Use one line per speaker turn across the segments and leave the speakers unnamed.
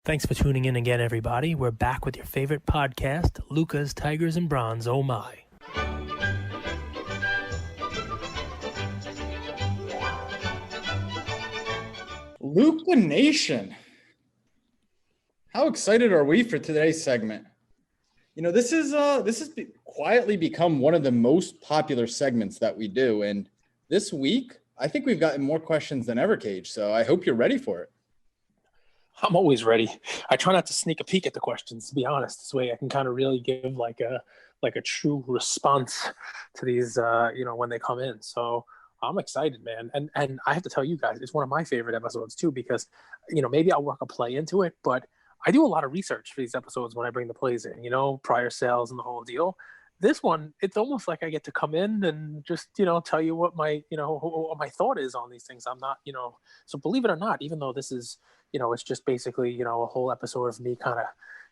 Thanks for tuning in again, everybody. We're back with your favorite podcast, Luka's Tigers and Bronze. Oh my.
Luka Nation. How excited are we for today's segment? You know, this has quietly become one of the most popular segments that we do. And this week, I think we've gotten more questions than ever, Cage. So I hope you're ready for it.
I'm always ready. I try not to sneak a peek at the questions, to be honest. This way I can kind of really give like a true response to these, when they come in. So I'm excited, man. And I have to tell you guys, it's one of my favorite episodes too, because, maybe I'll work a play into it, but I do a lot of research for these episodes when I bring the plays in, prior sales and the whole deal. This one, it's almost like I get to come in and just, tell you what my, what my thought is on these things. I'm not, so believe it or not, even though this is, it's just basically, a whole episode of me kind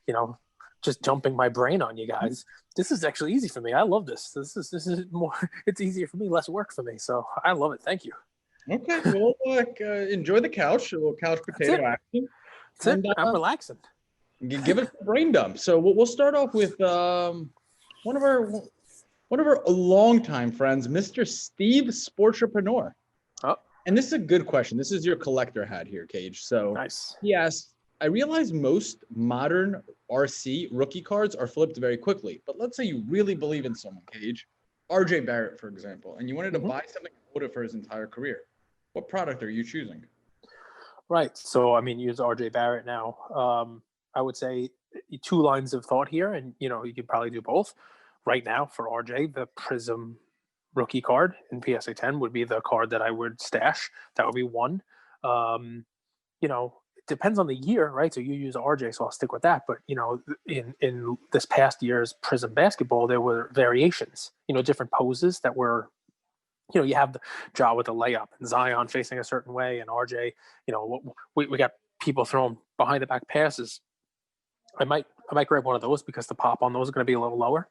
of, just dumping my brain on you guys. This is actually easy for me. I love this. This is more, it's easier for me, less work for me. So I love it. Thank you.
Okay. Well, enjoy the couch, a little couch potato action.
That's it. I'm relaxing.
Give us a brain dump. So we'll start off with one of our longtime friends, Mr. Steve Sportrepreneur.
Oh.
And this is a good question. This is your collector hat here, Cage. So
nice.
He asked, I realize most modern RC rookie cards are flipped very quickly, but let's say you really believe in someone, Cage, RJ Barrett, for example, and you wanted to buy something and hold it for his entire career. What product are you choosing?
Right. So, use RJ Barrett now. I would say two lines of thought here, and, you could probably do both. Right now for RJ, the Prism rookie card in PSA 10 would be the card that I would stash. That would be one. It depends on the year, right? So you use RJ, so I'll stick with that. But, in this past year's Prism basketball, there were variations, different poses that were, you have the jaw with the layup and Zion facing a certain way, and RJ, we got people throwing behind the back passes. I might grab one of those because the pop on those is going to be a little lower.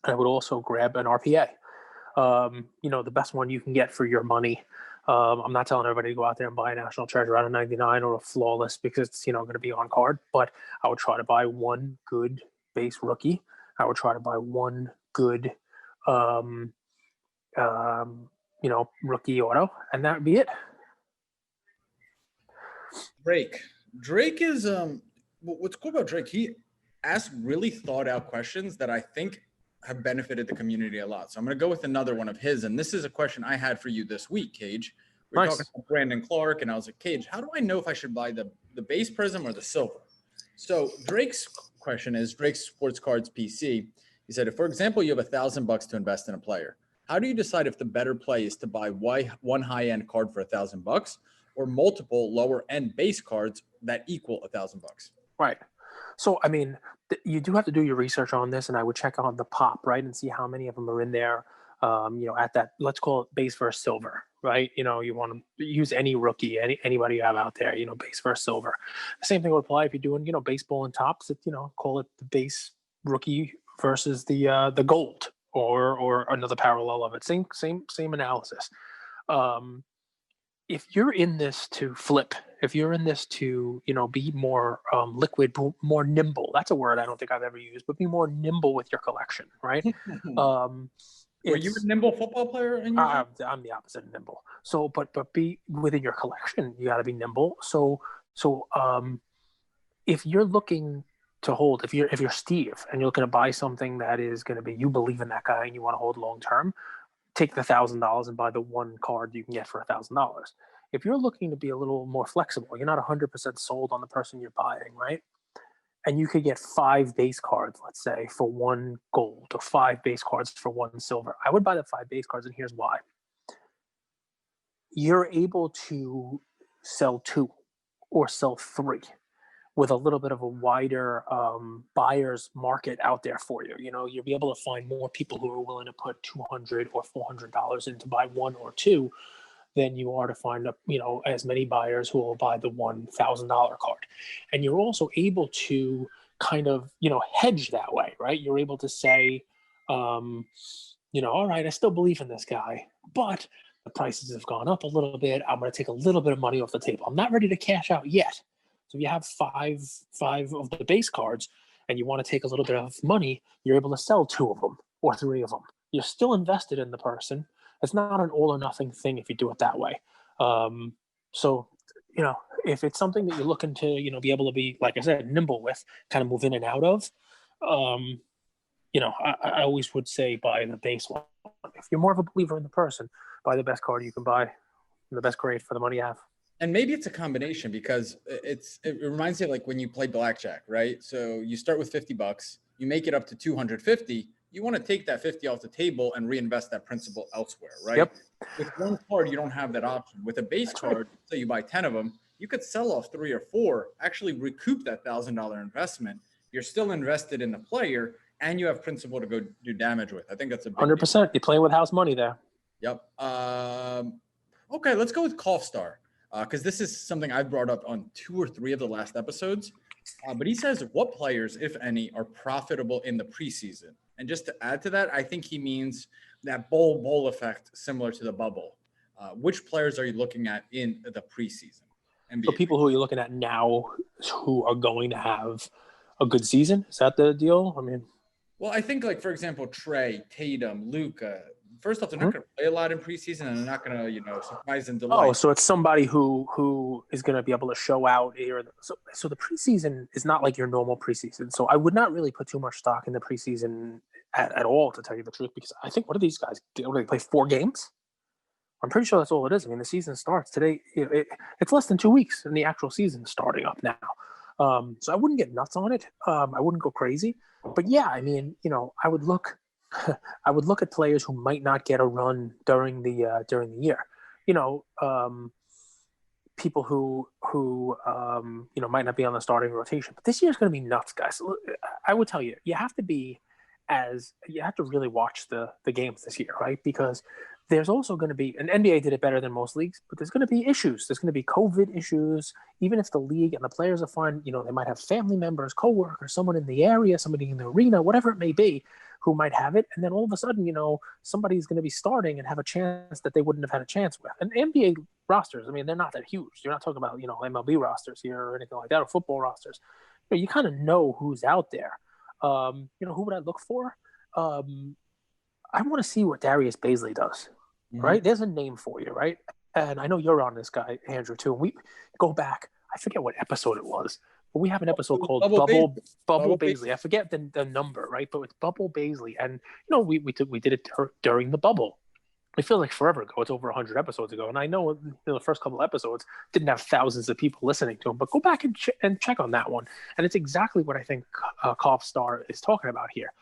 And I would also grab an RPA. The best one you can get for your money. I'm not telling everybody to go out there and buy a National Treasure out of 99 or a Flawless because it's, going to be on card. But I would try to buy one good base rookie. I would try to buy one good, rookie auto, and that would be it.
Drake is what's cool about Drake, he asked really thought out questions that I think have benefited the community a lot. So I'm going to go with another one of his. And this is a question I had for you this week, Cage. We're talking about Brandon Clark, and I was like, Cage, how do I know if I should buy the base prism or the silver? So Drake's question is, Drake Sports Cards PC. He said, if, for example, you have $1,000 to invest in a player, how do you decide if the better play is to buy one high-end card for $1,000 or multiple lower-end base cards that equal $1,000?
Right. So, you do have to do your research on this, and I would check on the pop, right, and see how many of them are in there, at that, let's call it base versus silver, right? You want to use any rookie, anybody you have out there, base versus silver. The same thing would apply if you're doing, baseball and tops, call it the base rookie versus the gold or another parallel of it. Same analysis. If you're in this to flip, if you're in this to, be more liquid, more nimble, that's a word I don't think I've ever used, but be more nimble with your collection, right?
Were you a nimble football player?
I'm the opposite of nimble. So, but be within your collection, you got to be nimble. So, if you're looking to hold, if you're Steve and you're looking to buy something that is going to be, you believe in that guy and you want to hold long term, take the $1,000 and buy the one card you can get for $1,000. If you're looking to be a little more flexible, you're not 100% sold on the person you're buying, right? And you could get 5 base cards, let's say, for one gold, or 5 base cards for one silver. I would buy the 5 base cards, and here's why. You're able to sell 2 or sell 3 with a little bit of a wider buyer's market out there for you. You'll be able to find more people who are willing to put $200 or $400 in to buy 1 or 2 than you are to find as many buyers who will buy the $1,000 card. And you're also able to kind of, hedge that way, right? You're able to say, all right, I still believe in this guy, but the prices have gone up a little bit. I'm going to take a little bit of money off the table. I'm not ready to cash out yet. So if you have five of the base cards and you want to take a little bit of money, you're able to sell 2 of them or 3 of them. You're still invested in the person. It's not an all or nothing thing if you do it that way. So, if it's something that you're looking to, be able to be, like I said, nimble with, kind of move in and out of, I always would say buy the base one. If you're more of a believer in the person, buy the best card you can buy, the best grade for the money you have.
And maybe it's a combination because it reminds me of like when you play blackjack, right? So you start with $50, you make it up to 250. You want to take that 50 off the table and reinvest that principal elsewhere, right?
Yep.
With one card, you don't have that option. With a base card, so you buy 10 of them, you could sell off 3 or 4, actually recoup that $1,000 investment. You're still invested in the player, and you have principal to go do damage with. I think that's a big
100%.
deal.
You're playing with house money there.
Yep. Okay, let's go with Cough Star, because this is something I've brought up on 2 or 3 of the last episodes. But he says, what players, if any, are profitable in the preseason? And just to add to that, I think he means that bowl effect similar to the bubble. Which players are you looking at in the preseason? NBA.
So people who you're looking at now who are going to have a good season? Is that the deal? I mean,
well, I think, like, for example, Trey, Tatum, Luka. First off, they're not going to play a lot in preseason, and they're not going to, surprise and delight.
Oh, so it's somebody who is going to be able to show out here. So the preseason is not like your normal preseason. So I would not really put too much stock in the preseason at all, to tell you the truth, because I think, what do these guys do? They play 4 games? I'm pretty sure that's all it is. I mean, the season starts today. It's less than 2 weeks, and the actual season is starting up now. So I wouldn't get nuts on it. I wouldn't go crazy. But yeah, I mean, I would look at players who might not get a run during the year. People who might not be on the starting rotation. But this year is going to be nuts, guys. I would tell you, you have to really watch the games this year, right? Because there's also going to be, and NBA did it better than most leagues, but there's going to be issues. There's going to be COVID issues. Even if the league and the players are fine, they might have family members, coworkers, someone in the area, somebody in the arena, whatever it may be, who might have it. And then all of a sudden, somebody's going to be starting and have a chance that they wouldn't have had a chance with. And NBA rosters, I mean, they're not that huge. You're not talking about, MLB rosters here or anything like that, or football rosters. You kind of know who's out there. Who would I look for? I want to see what Darius Baisley does, right? There's a name for you, right? And I know you're on this guy, Andrew, too. We go back. I forget what episode it was, but we have an episode called Bubble Baisley. I forget the number, right? But it's Bubble Baisley. And, we did it during the bubble. It feels like forever ago. It's over 100 episodes ago. And I know the first couple of episodes didn't have thousands of people listening to them, but go back and check on that one. And it's exactly what I think Cough Star is talking about here.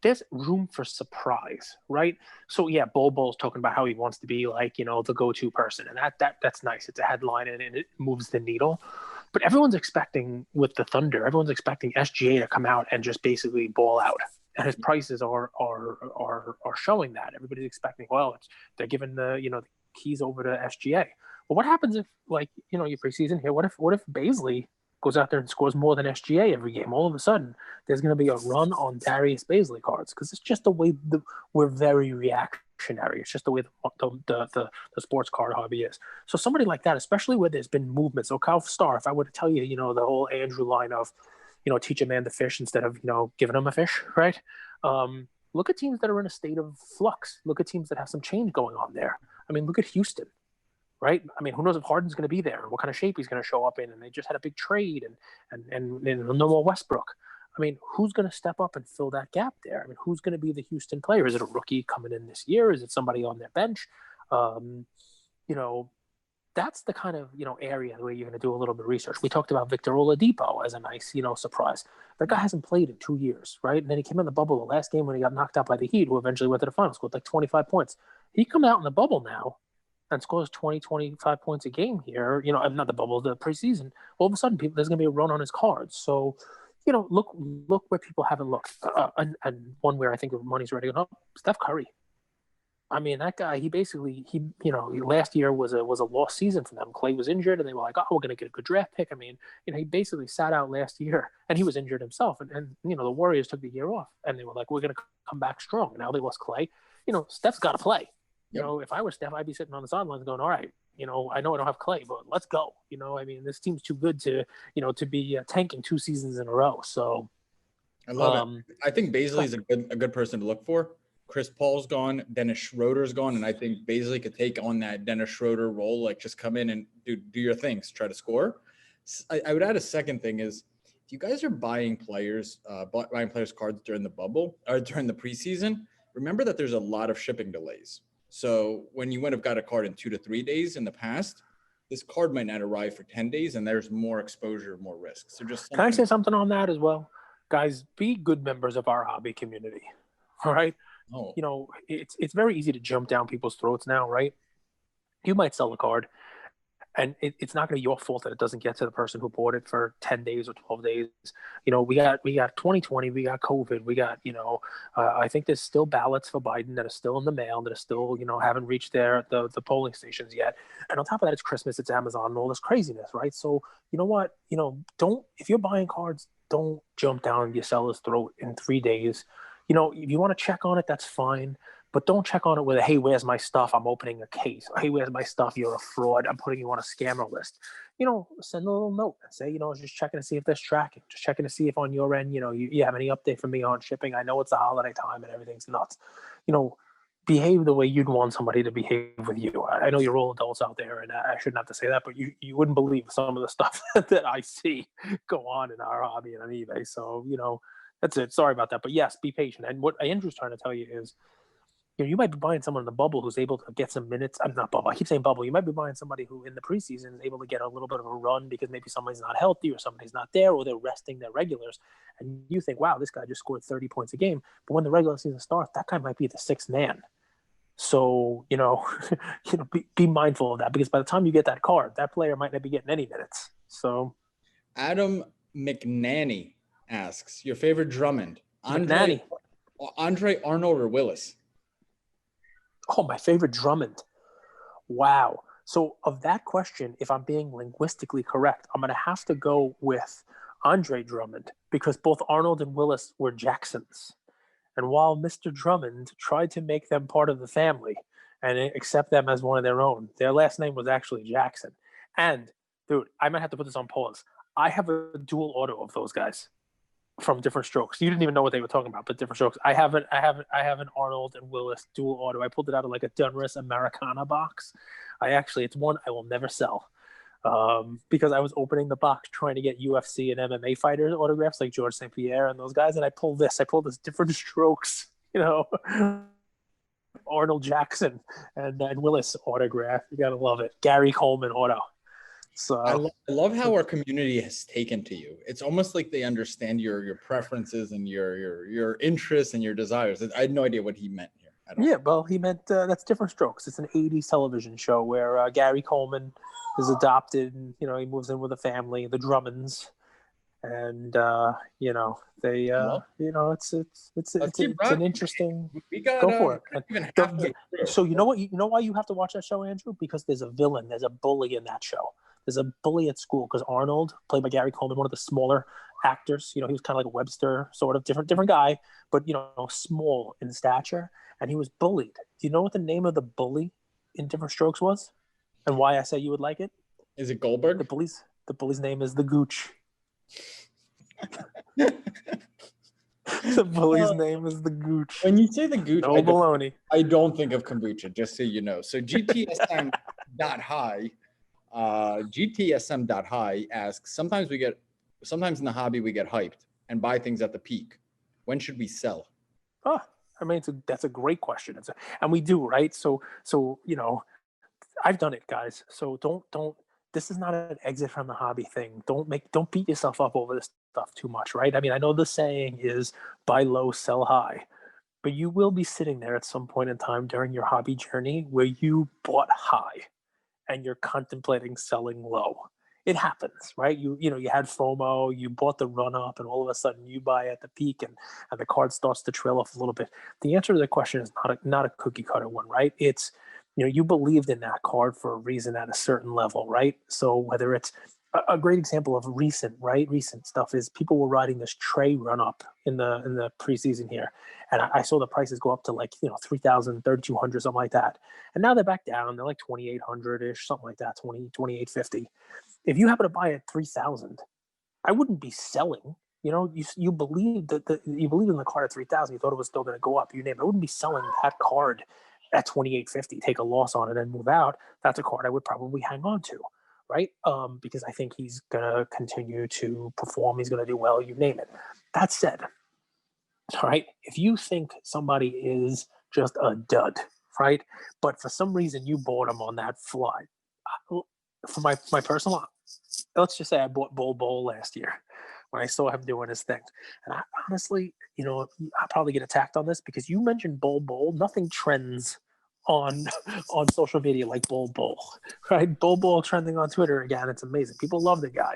There's room for surprise, right? So yeah, Bol's talking about how he wants to be like, the go-to person. And that's nice. It's a headline and it moves the needle. But everyone's expecting, with the Thunder, everyone's expecting SGA to come out and just basically ball out. And his prices are showing that. Everybody's expecting, they're giving the keys over to SGA. Well, what happens if, your preseason here, what if Baisley goes out there and scores more than SGA every game? All of a sudden, there's going to be a run on Darius Baisley cards, because it's just the way we're very reactionary. It's just the way the sports card hobby is. So somebody like that, especially where there's been movement. So Cough Star, if I were to tell you, the whole Andrew line of, teach a man to fish instead of, giving him a fish, right? Look at teams that are in a state of flux. Look at teams that have some change going on there. I mean, look at Houston, right? I mean, who knows if Harden's going to be there and what kind of shape he's going to show up in. And they just had a big trade and no more Westbrook. I mean, who's going to step up and fill that gap there? I mean, who's going to be the Houston player? Is it a rookie coming in this year? Is it somebody on their bench? That's the kind of, area where you're going to do a little bit of research. We talked about Victor Oladipo as a nice, surprise. That guy hasn't played in 2 years, right? And then he came in the bubble the last game when he got knocked out by the Heat, who eventually went to the finals, scored like 25 points. He comes out in the bubble now and scores 20, 25 points a game here, not the bubble, the preseason. All of a sudden, there's going to be a run on his cards. So, look where people haven't looked. And one where I think money's ready to go up, Steph Curry. I mean, that guy, he last year was a lost season for them. Clay was injured, and they were like, we're going to get a good draft pick. I mean, he basically sat out last year, and he was injured himself. And the Warriors took the year off, and they were like, we're going to come back strong. Now they lost Clay. Steph's got to play. Yep. If I were Steph, I'd be sitting on the sidelines going, all right, You know, I know I don't have Clay, but let's go. You know, I mean, this team's too good to, you know, to be tanking 2 seasons in a row. So
I love it. I think Baisley's a good person to look for. Chris Paul's gone, Dennis Schroeder's gone, and I think Baisley could take on that Dennis Schroeder role, like just come in and do your things, try to score. I would add a second thing is, if you guys are buying players cards during the bubble or during the preseason, remember that there's a lot of shipping delays. So when you would have got a card in 2 to 3 days in the past, this card might not arrive for 10 days, and there's more exposure, more risk. So just
can I say something on that as well? Guys, be good members of our hobby community. All right.
Oh.
You know, it's very easy to jump down people's throats now, right? You might sell a card, and it's not going to be your fault that it doesn't get to the person who bought it for 10 days or 12 days. You know, we got 2020, we got COVID, we got, you know, I think there's still ballots for Biden that are still in the mail, that are still, you know, haven't reached the polling stations yet. And on top of that, it's Christmas, it's Amazon, and all this craziness, right? So, you know what, you know, if you're buying cards, don't jump down your seller's throat in 3 days. You know, if you want to check on it, that's fine. But don't check on it with hey, where's my stuff? I'm opening a case. Hey, where's my stuff? You're a fraud. I'm putting you on a scammer list. You know, send a little note and say, you know, just checking to see if there's tracking. Just checking to see if on your end, you know, you have any update for me on shipping. I know it's the holiday time and everything's nuts. You know, behave the way you'd want somebody to behave with you. I know you're all adults out there, and I shouldn't have to say that, but you wouldn't believe some of the stuff that I see go on in our hobby and on eBay. So, you know, that's it. Sorry about that. But yes, be patient. And what Andrew's trying to tell you is, you know, you might be buying someone in the bubble who's able to get some minutes. I'm not bubble. I keep saying bubble. You might be buying somebody who in the preseason is able to get a little bit of a run because maybe somebody's not healthy or somebody's not there or they're resting their regulars. And you think, wow, this guy just scored 30 points a game. But when the regular season starts, that guy might be the sixth man. So, you know, be mindful of that, because by the time you get that card, that player might not be getting any minutes. So
Adam McNanny asks, your favorite Drummond, Andre, Arnold, or Willis?
Oh, my favorite Drummond. Wow. So of that question, if I'm being linguistically correct, I'm going to have to go with Andre Drummond, because both Arnold and Willis were Jacksons. And while Mr. Drummond tried to make them part of the family and accept them as one of their own, their last name was actually Jackson. And, dude, I might have to put this on pause. I have a dual auto of those guys from Different Strokes. You didn't even know what they were talking about, but Different Strokes. I have an Arnold and Willis dual auto. I pulled it out of like a Dunris Americana box. It's one I will never sell. Because I was opening the box trying to get UFC and MMA fighters autographs like George St. Pierre and those guys, and I pulled this Different Strokes, you know, Arnold Jackson and Willis autograph. You gotta love it. Gary Coleman auto. So
I love how our community has taken to you. It's almost like they understand your preferences and your interests and your desires. I had no idea what he meant here.
Yeah, well, he meant that's Different Strokes. It's an 80s television show where Gary Coleman is adopted, and you know he moves in with a family, the Drummonds, and you know they, you know it's an interesting.
We got,
go for it. So you know why you have to watch that show, Andrew? Because there's a villain, there's a bully in that show. There's a bully at school because Arnold, played by Gary Coleman, one of the smaller actors. You know, he was kind of like a Webster, sort of different guy, but you know, small in stature, and he was bullied. Do you know what the name of the bully in Different Strokes was, and why I say you would like it?
Is it Goldberg?
The bully's name is the Gooch. The bully's name is the Gooch.
When you say the Gooch,
no baloney.
I don't think of kombucha, just so you know. So GTSM.high. GTSM.high asks, sometimes in the hobby we get hyped and buy things at the peak. When should we sell?
Oh, I mean, that's a great question. And we do, right? So you know, I've done it, guys. So don't. This is not an exit from the hobby thing. Don't beat yourself up over this stuff too much, right? I mean, I know the saying is buy low, sell high, but you will be sitting there at some point in time during your hobby journey where you bought high and you're contemplating selling low. It happens, right? You had FOMO, you bought the run up, and all of a sudden you buy at the peak and the card starts to trail off a little bit. The answer to the question is not a cookie cutter one, right? It's, you know, you believed in that card for a reason at a certain level, right? So whether it's a great example of recent stuff is people were riding this Trey run up in the preseason here, and I saw the prices go up to like 3,000, 3,200, something like that, and now they're back down. They're like 2,800 ish, something like that, 2,850. If you happen to buy at 3,000, I wouldn't be selling. You believe you believe in the card at 3,000. You thought it was still going to go up. You name it. I wouldn't be selling that card at 2,850. Take a loss on it and move out. That's a card I would probably hang on to, right? Because I think he's going to continue to perform. He's going to do well. You name it. That said, all right, if you think somebody is just a dud, right, but for some reason you bought him on that fly, for my personal, let's just say I bought Bull last year when I saw him doing his thing. And I honestly, I'll probably get attacked on this because you mentioned Bull. Nothing trends on social media like Bull, right? Bull trending on Twitter again. It's amazing. People love the guy.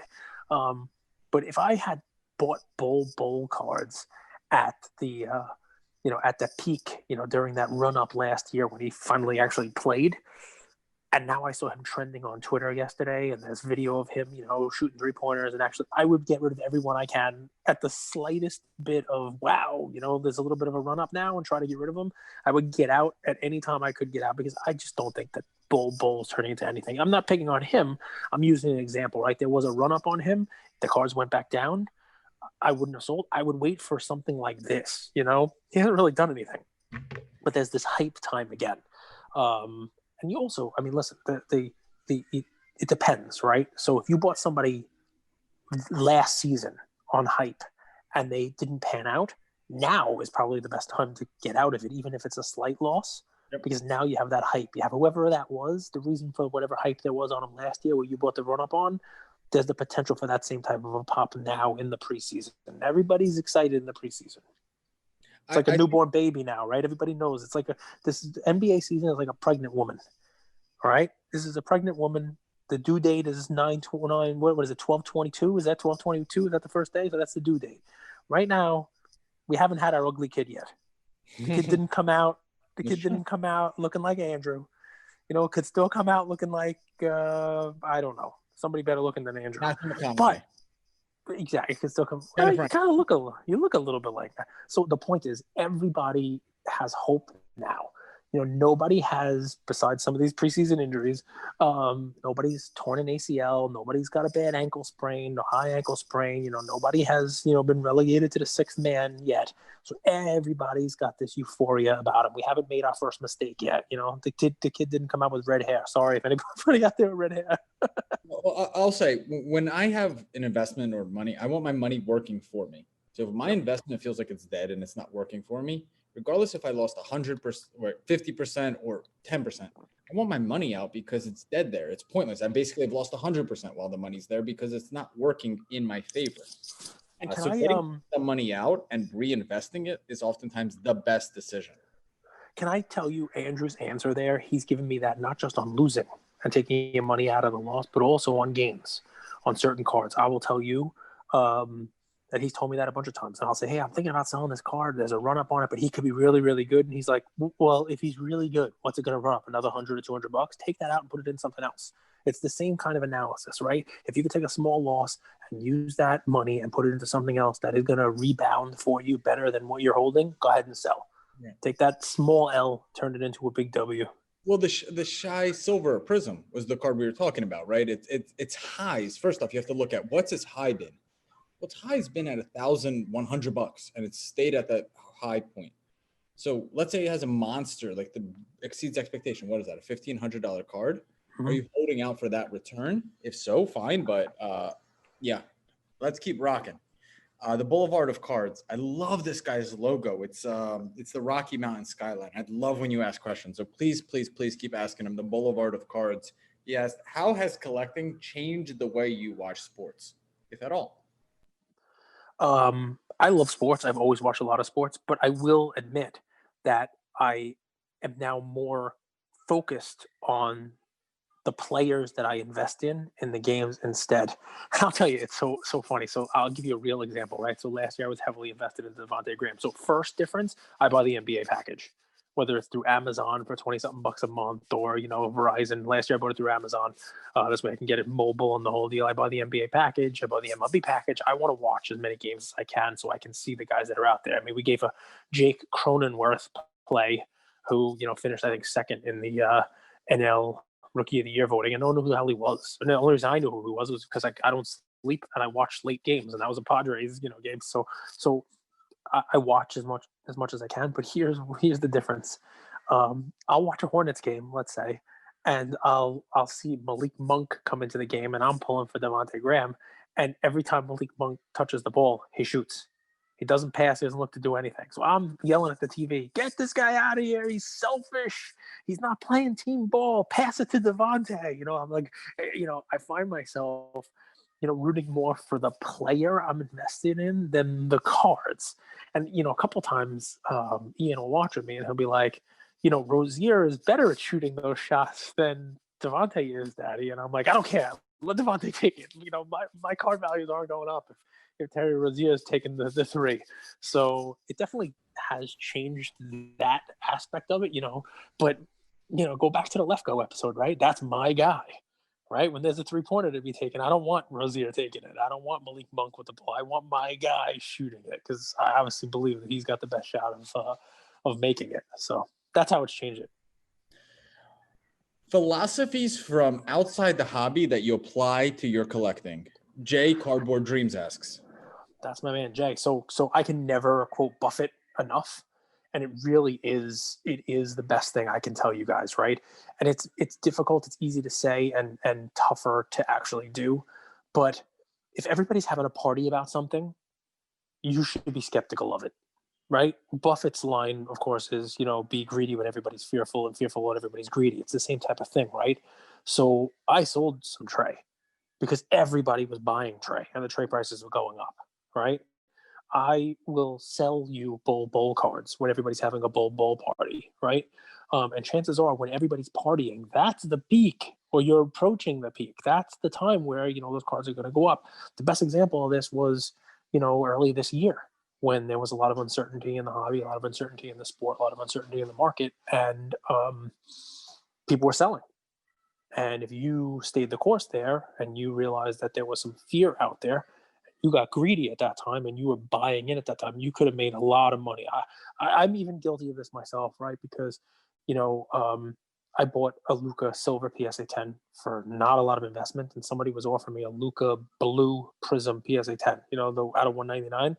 But if I had bought Bull cards at the at the peak, during that run up last year when he finally actually played, and now I saw him trending on Twitter yesterday, and there's video of him, shooting 3-pointers, and actually I would get rid of everyone I can at the slightest bit of, wow, there's a little bit of a run up now, and try to get rid of him. I would get out at any time I could get out because I just don't think that Bull is turning into anything. I'm not picking on him. I'm using an example, right? There was a run up on him. The cards went back down. I wouldn't have sold. I would wait for something like this, He hasn't really done anything. But there's this hype time again. And you also, listen, it depends, right? So if you bought somebody last season on hype and they didn't pan out, now is probably the best time to get out of it, even if it's a slight loss, because now you have that hype. You have whoever that was, the reason for whatever hype there was on him last year where you bought the run-up on, there's the potential for that same type of a pop now in the preseason. Everybody's excited in the preseason. It's like a newborn baby now, right? Everybody knows. It's like this NBA season is like a pregnant woman. All right? This is a pregnant woman. The due date is 9/29. What is it? 12/22? Is that 12/22? Is that the first day? So that's the due date. Right now, we haven't had our ugly kid yet. The kid didn't come out. The kid didn't come out looking like Andrew. Could still come out looking like I don't know, somebody better looking than Andrew. But exactly, it could still come. You kind of look a little bit like that. So the point is, everybody has hope now. Nobody has, besides some of these preseason injuries, nobody's torn an ACL, nobody's got a bad ankle sprain, no high ankle sprain. Nobody has been relegated to the sixth man yet. So everybody's got this euphoria about it. We haven't made our first mistake yet. The kid didn't come out with red hair. Sorry if anybody out there with red hair.
Well, I'll say, when I have an investment or money, I want my money working for me. So if my investment feels like it's dead and it's not working for me, regardless if I lost 100% or 50% or 10%, I want my money out because it's dead there. It's pointless. I basically have lost 100% while the money's there because it's not working in my favor. And so getting the money out and reinvesting it is oftentimes the best decision.
Can I tell you Andrew's answer there? He's given me that not just on losing and taking your money out of the loss, but also on gains, on certain cards. I will tell you that he's told me that a bunch of times. And I'll say, hey, I'm thinking about selling this card. There's a run-up on it, but he could be really, really good. And he's like, well, if he's really good, what's it going to run up? Another $100 or $200? Take that out and put it in something else. It's the same kind of analysis, right? If you could take a small loss and use that money and put it into something else that is going to rebound for you better than what you're holding, go ahead and sell. Yeah. Take that small L, turn it into a big W.
Well, the Shy Silver Prism was the card we were talking about, right? It's highs. First off, you have to look at what's its high been. Well, its high's been at $1,100 and it's stayed at that high point. So let's say it has a monster, like exceeds expectation. What is that? A $1,500 card? Mm-hmm. Are you holding out for that return? If so, fine. But yeah, let's keep rocking. The Boulevard of Cards. I love this guy's logo. It's the Rocky Mountain skyline. I'd love when you ask questions. So please keep asking him. The Boulevard of Cards. He asked, how has collecting changed the way you watch sports, if at all?
I love sports. I've always watched a lot of sports, but I will admit that I am now more focused on the players that I invest in the games instead. I'll tell you, it's so funny. So I'll give you a real example, right? So last year I was heavily invested in Devontae Graham. So first difference, I bought the NBA package. whether it's through Amazon for 20 something bucks a month, or, Verizon. Last year I bought it through Amazon. This way I can get it mobile and the whole deal. I buy the NBA package, I buy the MLB package. I want to watch as many games as I can so I can see the guys that are out there. I mean, we gave a Jake Cronenworth play, who, finished, I think, second in the NL Rookie of the Year voting. And no one knew who the hell he was. And the only reason I knew who he was because I don't sleep and I watch late games, and that was a Padres, game. So I watch as much as I can. But here's the difference. I'll watch a Hornets game, let's say, and I'll see Malik Monk come into the game, and I'm pulling for Devontae Graham. And every time Malik Monk touches the ball, he shoots. He doesn't pass. He doesn't look to do anything. So I'm yelling at the TV, get this guy out of here. He's selfish. He's not playing team ball. Pass it to Devontae. I'm like, I find myself, rooting more for the player I'm invested in than the cards. And, a couple times Ian will watch with me and he'll be like, Rozier is better at shooting those shots than Devontae is, Daddy. And I'm like, I don't care. Let Devontae take it. My card values aren't going up if Terry Rozier is taking the three. So it definitely has changed that aspect of it, but, go back to the Lefko episode, right? That's my guy, right? When there's a 3-pointer to be taken, I don't want Rozier taking it. I don't want Malik Monk with the ball. I want my guy shooting it because I obviously believe that he's got the best shot of making it. So that's how it's changed it.
Philosophies from outside the hobby that you apply to your collecting. Jay Cardboard Dreams asks.
That's my man, Jay. So I can never quote Buffett enough. And it really is, the best thing I can tell you guys, right? And it's difficult, it's easy to say and tougher to actually do. But if everybody's having a party about something, you should be skeptical of it, right? Buffett's line, of course, is, be greedy when everybody's fearful and fearful when everybody's greedy. It's the same type of thing, right? So I sold some Trey because everybody was buying Trey and the Trey prices were going up, right? I will sell you bowl cards when everybody's having a bowl party, right? And chances are when everybody's partying, that's the peak, or you're approaching the peak. That's the time where, those cards are going to go up. The best example of this was, early this year when there was a lot of uncertainty in the hobby, a lot of uncertainty in the sport, a lot of uncertainty in the market, and people were selling. And if you stayed the course there and you realized that there was some fear out there, you got greedy at that time and you were buying in at that time, you could have made a lot of money. I'm even guilty of this myself, right? Because, I bought a Luka Silver PSA 10 for not a lot of investment, and somebody was offering me a Luka Blue Prism PSA 10, the out of 199,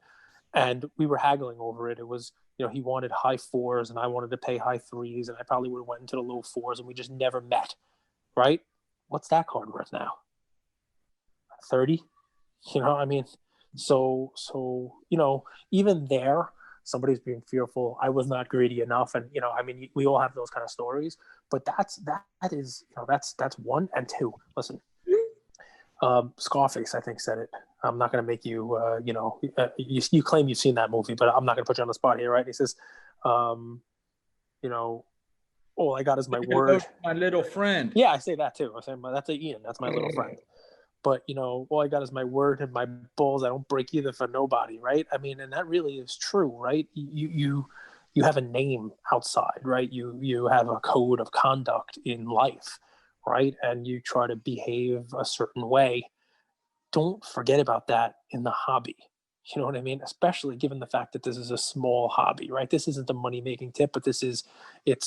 and we were haggling over it. It was, he wanted high 4s and I wanted to pay high 3s, and I probably would have went into the low 4s, and we just never met, right? What's that card worth now? 30? So, even there, somebody's being fearful. I was not greedy enough. And, we all have those kind of stories, but that's one. And two, listen, Scarface, I think, said it. I'm not going to make you, you claim you've seen that movie, but I'm not going to put you on the spot here. Right. He says, all I got is my word.
My little friend.
Yeah. I say that too. I say, that's a Ian. That's my little friend. But, all I got is my word and my balls. I don't break either for nobody, right? I mean, and that really is true, right? You have a name outside, right? You have a code of conduct in life, right? And you try to behave a certain way. Don't forget about that in the hobby. You know what I mean? Especially given the fact that this is a small hobby, right? This isn't a money-making tip, but it's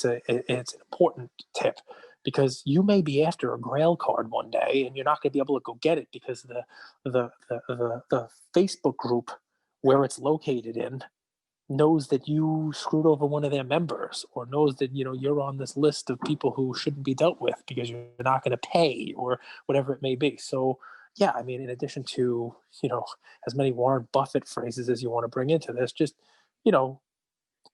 an important tip. Because you may be after a Grail card one day, and you're not going to be able to go get it because the Facebook group where it's located in knows that you screwed over one of their members, or knows that you're on this list of people who shouldn't be dealt with because you're not going to pay, or whatever it may be. So, yeah, I mean, in addition to as many Warren Buffett phrases as you want to bring into this, just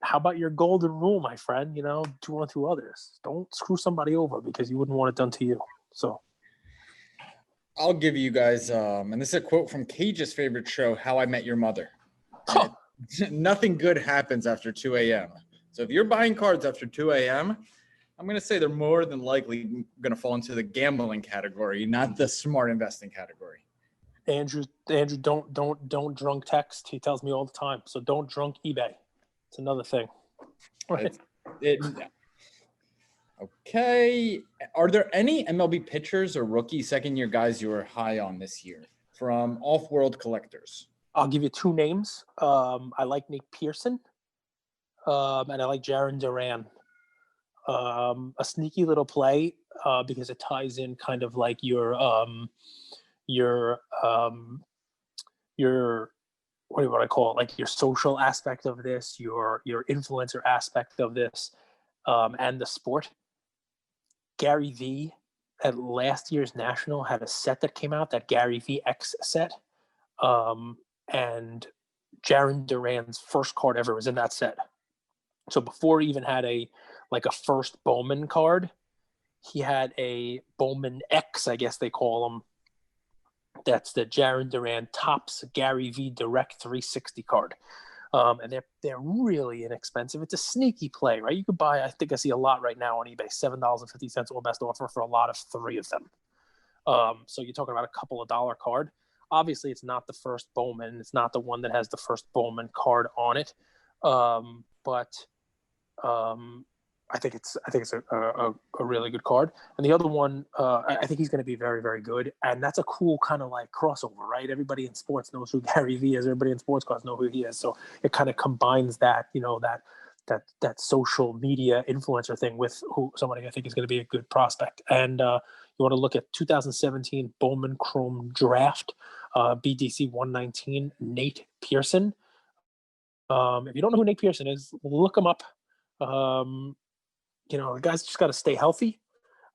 how about your golden rule, my friend? Do unto others. Don't screw somebody over because you wouldn't want it done to you. So
I'll give you guys, and this is a quote from Cage's favorite show, How I Met Your Mother. Nothing good happens after 2 a.m. So if you're buying cards after 2 a.m., I'm going to say they're more than likely going to fall into the gambling category, not the smart investing category.
Andrew, don't drunk text. He tells me all the time. So don't drunk eBay. It's another thing. Right.
Okay. Are there any MLB pitchers or rookie second-year guys you are high on this year from off-world collectors?
I'll give you two names. I like Nate Pearson, and I like Jaron Duran. A sneaky little play because it ties in kind of like your what do you want to call it? Like your social aspect of this, your influencer aspect of this, and the sport. Gary V at last year's National had a set that came out, that Gary V X set. And Jaron Duran's first card ever was in that set. So before he even had a first Bowman card, he had a Bowman X, I guess they call them. That's the Jaron Duran Topps Gary V Direct 360 card. And they're really inexpensive. It's a sneaky play, right? You could buy, I think I see a lot right now on eBay, $7.50 all best offer for a lot of 3 of them. So you're talking about a couple of dollar card. Obviously, it's not the first Bowman. It's not the one that has the first Bowman card on it. But I think it's a really good card. And the other one, I think he's going to be very, very good. And that's a cool kind of like crossover, right? Everybody in sports knows who Gary Vee is. Everybody in sports cars know who he is. So it kind of combines that, that social media influencer thing with who somebody I think is going to be a good prospect. And you want to look at 2017 Bowman Chrome Draft, BDC 119, Nate Pearson. If you don't know who Nate Pearson is, look him up. The guys just got to stay healthy.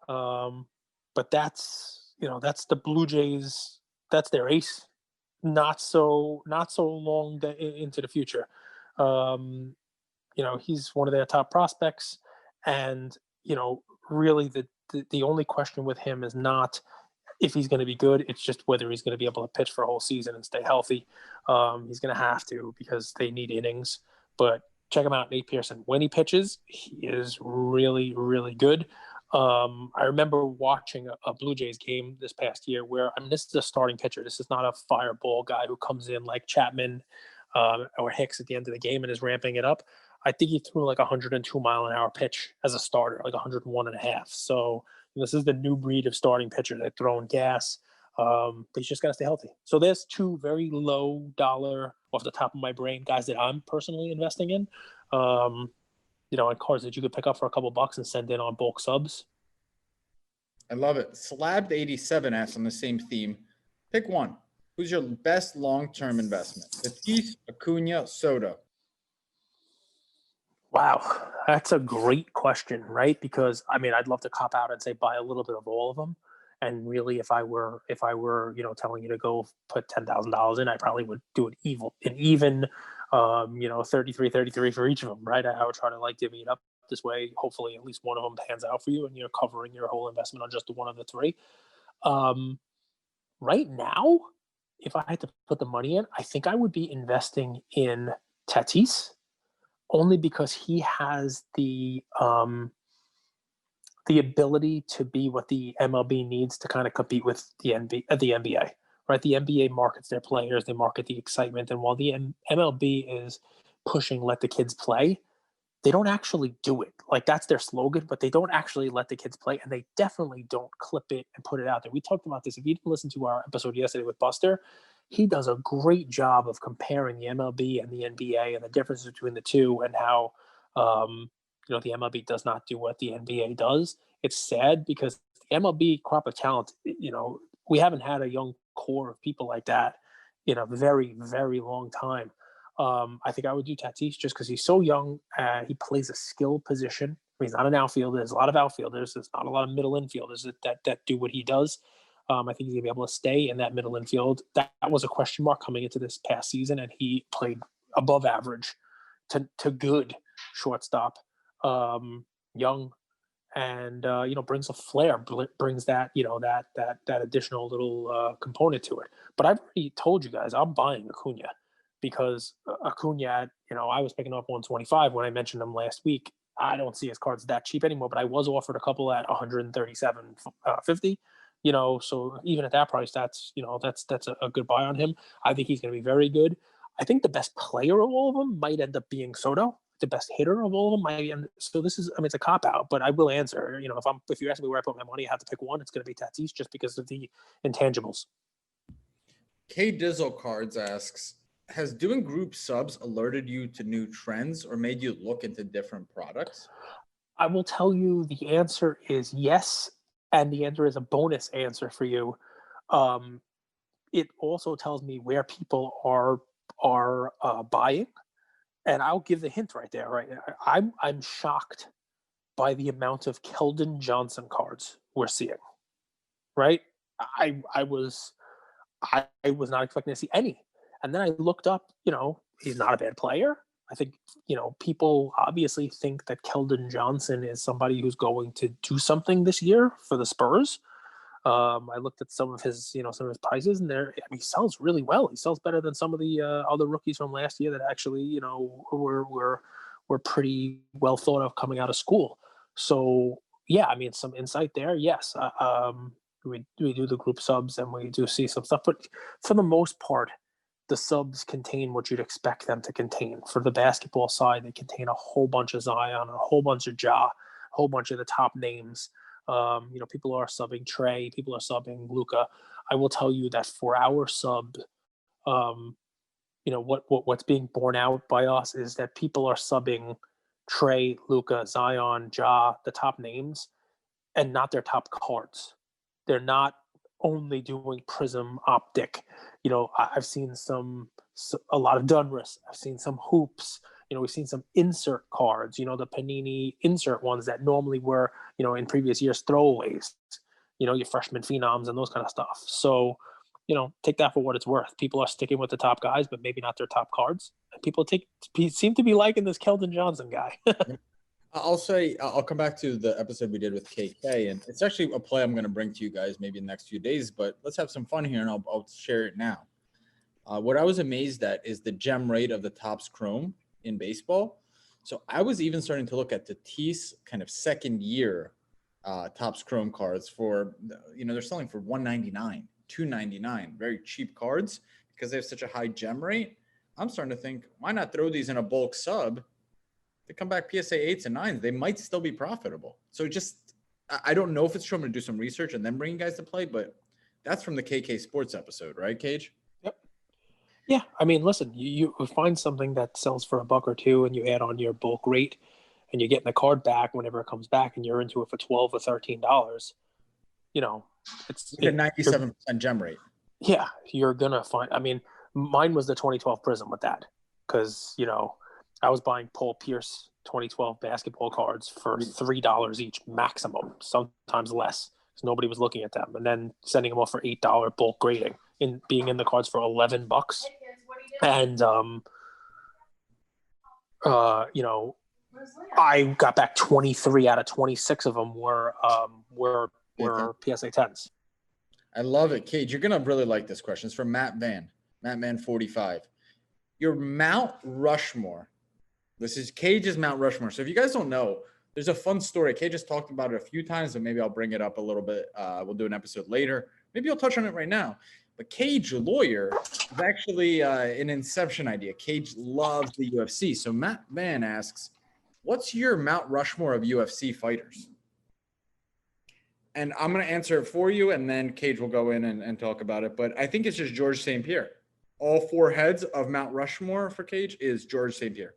But that's the Blue Jays. That's their ace. Not so long into the future. He's one of their top prospects, and really the only question with him is not if he's going to be good. It's just whether he's going to be able to pitch for a whole season and stay healthy. He's going to have to because they need innings. But check him out, Nate Pearson. When he pitches, he is really, really good. I remember watching a Blue Jays game this past year where, this is a starting pitcher. This is not a fireball guy who comes in like Chapman or Hicks at the end of the game and is ramping it up. I think he threw like 102 mile an hour pitch as a starter, like 101 and a half. So this is the new breed of starting pitcher. They're throwing gas. They just got to stay healthy. So there's two very low dollar, off the top of my brain, guys that I'm personally investing in. And cards that you could pick up for a couple bucks and send in on bulk subs.
I love it. Slabbed87 asks on the same theme. Pick one. Who's your best long-term investment? Tatis, Acuna, Soto.
Wow, that's a great question, right? Because I'd love to cop out and say buy a little bit of all of them. And really, if I were, telling you to go put $10,000 in, I probably would do an even 33 for each of them, right? I would try to divvy it up this way. Hopefully, at least one of them pans out for you, and you're covering your whole investment on just one of the three. Right now, if I had to put the money in, I think I would be investing in Tatis, only because he has the ability to be what the MLB needs to kind of compete with the NBA, right? The NBA markets their players, they market the excitement. And while the MLB is pushing let the kids play, they don't actually do it. That's their slogan, but they don't actually let the kids play. And they definitely don't clip it and put it out there. We talked about this. If you didn't listen to our episode yesterday with Buster, he does a great job of comparing the MLB and the NBA and the differences between the two, and how, the MLB does not do what the NBA does. It's sad because the MLB crop of talent, we haven't had a young core of people like that in a very, very long time. I think I would do Tatis just because he's so young. He plays a skill position. He's not an outfielder. There's a lot of outfielders. There's not a lot of middle infielders that do what he does. I think he's going to be able to stay in that middle infield. That was a question mark coming into this past season, and he played above average to good shortstop. Young, and brings a flair, brings that that additional little component to it. But I've already told you guys I'm buying Acuna, because Acuna, I was picking up 125 when I mentioned him last week. I don't see his cards that cheap anymore, but I was offered a couple at 137.50. So even at that price, that's a good buy on him. I think he's going to be very good. I think the best player of all of them might end up being Soto. the best hitter of all of them. And so this is, I mean, it's a cop out, but I will answer. You know, if you ask me where I put my money, I have to pick one. It's going to be Tatis just because of the intangibles.
K Dizzle Cards asks, has doing group subs alerted you to new trends or made you look into different products?
I will tell you the answer is yes, and the answer is a bonus answer for you. It also tells me where people are buying, and I'll give the hint right there. Right, I'm shocked by the amount of Keldon Johnson cards we're seeing. Right, I was not expecting to see any, and then I looked up. You know, he's not a bad player. I think, you know, people obviously think that Keldon Johnson is somebody who's going to do something this year for the Spurs. I looked at some of his prices, and he sells really well. He sells better than some of the other rookies from last year that actually, you know, were pretty well thought of coming out of school. So yeah, I mean, some insight there. Yes, we do the group subs and we do see some stuff, but for the most part, the subs contain what you'd expect them to contain. For the basketball side, they contain a whole bunch of Zion, a whole bunch of Ja, a whole bunch of the top names. You know, people are subbing Trey, people are subbing Luka. I will tell you that for our sub, you know, what's being borne out by us is that people are subbing Trey, Luka, Zion, Ja, the top names, and not their top cards. They're not only doing prism optic. You know, I've seen a lot of Dunris. I've seen some hoops. You know, we've seen some insert cards, you know, the Panini insert ones that normally were, you know, in previous years throwaways, you know, your freshman phenoms and those kind of stuff. So, you know, take that for what it's worth. People are sticking with the top guys, but maybe not their top cards. And people seem to be liking this Keldon Johnson guy.
I'll come back to the episode we did with KK, and it's actually a play I'm going to bring to you guys maybe in the next few days, but let's have some fun here, and I'll share it now. What I was amazed at is the gem rate of the Topps Chrome in baseball. So I was even starting to look at Tatis kind of second year Topps Chrome cards for, you know, they're selling for $199, $299, very cheap cards because they have such a high gem rate. I'm starting to think, why not throw these in a bulk sub? They come back PSA 8s and 9s, they might still be profitable. So just, I don't know if it's true. I'm going to do some research and then bring you guys to play, but that's from the KK Sports episode, right, Cage?
Yep. Yeah, I mean, listen, you find something that sells for $1 or $2 and you add on your bulk rate and you're getting the card back whenever it comes back and you're into it for $12 or $13, you know, it's
a 97% gem rate.
Yeah, you're going to find, I mean, mine was the 2012 Prism with that because, you know, I was buying Paul Pierce 2012 basketball cards for $3 each maximum, sometimes less, because nobody was looking at them, and then sending them off for $8 bulk grading, being in the cards for $11, and you know, I got back 23 out of 26 of them were PSA 10s.
I love it, Cage. You're gonna really like this question. It's from Matt Van 45. Your Mount Rushmore. This is Cage's Mount Rushmore. So if you guys don't know, there's a fun story. Cage has talked about it a few times, but maybe I'll bring it up a little bit. We'll do an episode later. Maybe I'll touch on it right now. But Cage Lawyer is actually an Inception idea. Cage loves the UFC. So Matt Van asks, what's your Mount Rushmore of UFC fighters? And I'm going to answer it for you, and then Cage will go in and talk about it. But I think it's just George St. Pierre. All four heads of Mount Rushmore for Cage is George St. Pierre.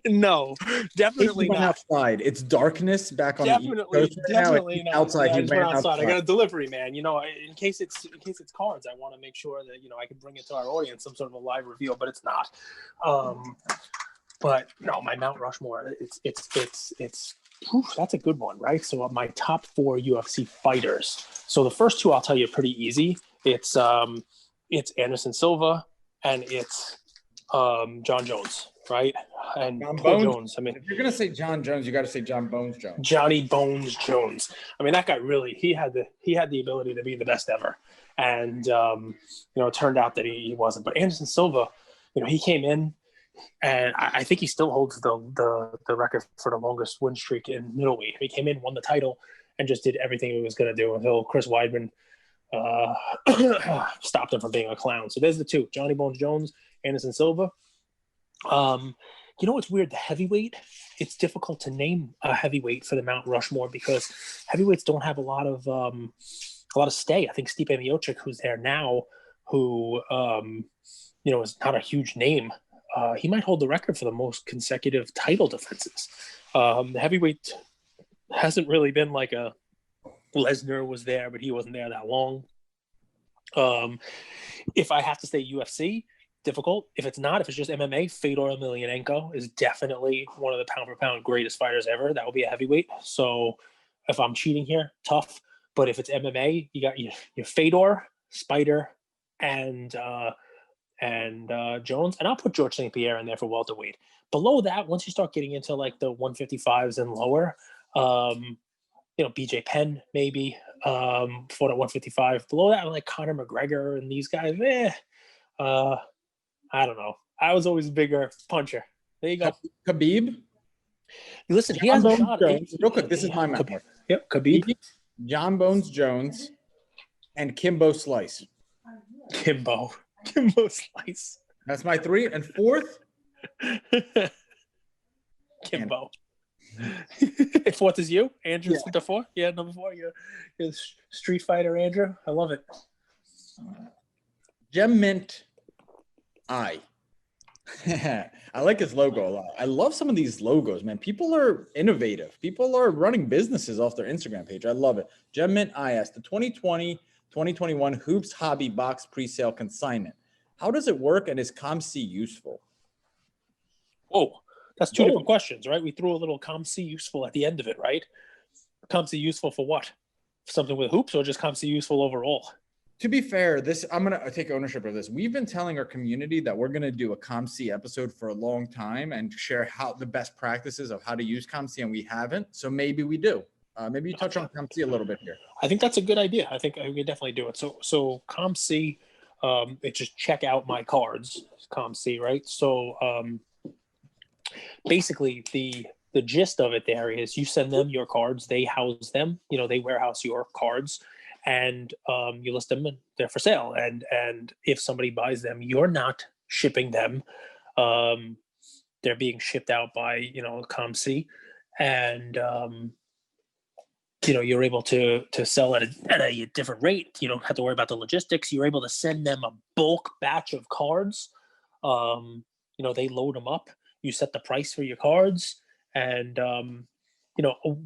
No, definitely not.
Outside, it's darkness back on the East Coast right
definitely
now.
Not.
Outside,
yeah,
he ran outside.
I got a delivery, man. You know, in case it's cards, I want to make sure that, you know, I can bring it to our audience, some sort of a live reveal, but it's not. But no, my Mount Rushmore, it's that's a good one, right? So my top 4 UFC fighters. So the first 2 I'll tell you are pretty easy. It's Anderson Silva and it's John Jones, right? And
John
Paul
Bones.
Jones. I mean,
if you're gonna say John Jones, you got to say John Bones Jones.
Johnny Bones Jones. I mean, that guy really he had the ability to be the best ever, and you know, it turned out that he wasn't. But Anderson Silva, you know, he came in, and I think he still holds the record for the longest win streak in middleweight. He came in, won the title, and just did everything he was going to do until Chris Weidman stopped him from being a clown. So there's the two: Johnny Bones Jones, Anderson Silva. You know what's weird? The heavyweight. It's difficult to name a heavyweight for the Mount Rushmore because heavyweights don't have a lot of stay. I think Stipe Miocic, who's there now, who is not a huge name. He might hold the record for the most consecutive title defenses. The heavyweight hasn't really been like a Lesnar was there, but he wasn't there that long. If I have to say UFC, difficult. If it's just MMA, Fedor Emelianenko is definitely one of the pound for pound greatest fighters ever. That will be a heavyweight. So if I'm cheating here, tough. But if it's MMA, you got your Fedor, Spider, and Jones, and I'll put George St. Pierre in there for welterweight. Below that, once you start getting into like the 155s and lower, BJ Penn maybe fought at 155. Below that, like Conor McGregor and these guys, I don't know. I was always a bigger puncher. There you go.
Khabib.
Listen, he has a shot.
Real quick, this is my map.
Yep, Khabib.
John Bones Jones, and Kimbo Slice.
Kimbo Slice.
That's my 3. And 4th?
Kimbo. 4th is you? Andrew, the 4? Yeah, number 4. You're Street Fighter Andrew. I love it.
Gem Mint I. I like his logo a lot. I love some of these logos, man. People are innovative. People are running businesses off their Instagram page. I love it. Gem Mint IS, the 2020-2021 Hoops Hobby Box Presale Consignment. How does it work, and is COMC useful?
Whoa, that's two different questions, right? We threw a little COMC useful at the end of it, right? COMC useful for what? Something with hoops, or just COMC useful overall?
To be fair, I'm going to take ownership of this. We've been telling our community that we're going to do a COMC episode for a long time and share how the best practices of how to use COMC, and we haven't. So maybe we do. Maybe you touch on COMC a little bit here.
I think that's a good idea. I think we definitely do it. So COMC, it's just check out my cards, COMC, right? So basically the gist of it there is you send them your cards, they house them, they warehouse your cards, and you list them and they're for sale. And if somebody buys them, you're not shipping them. They're being shipped out by, COMC, and you're able to sell at a different rate. You don't have to worry about the logistics. You're able to send them a bulk batch of cards. They load them up. You set the price for your cards, and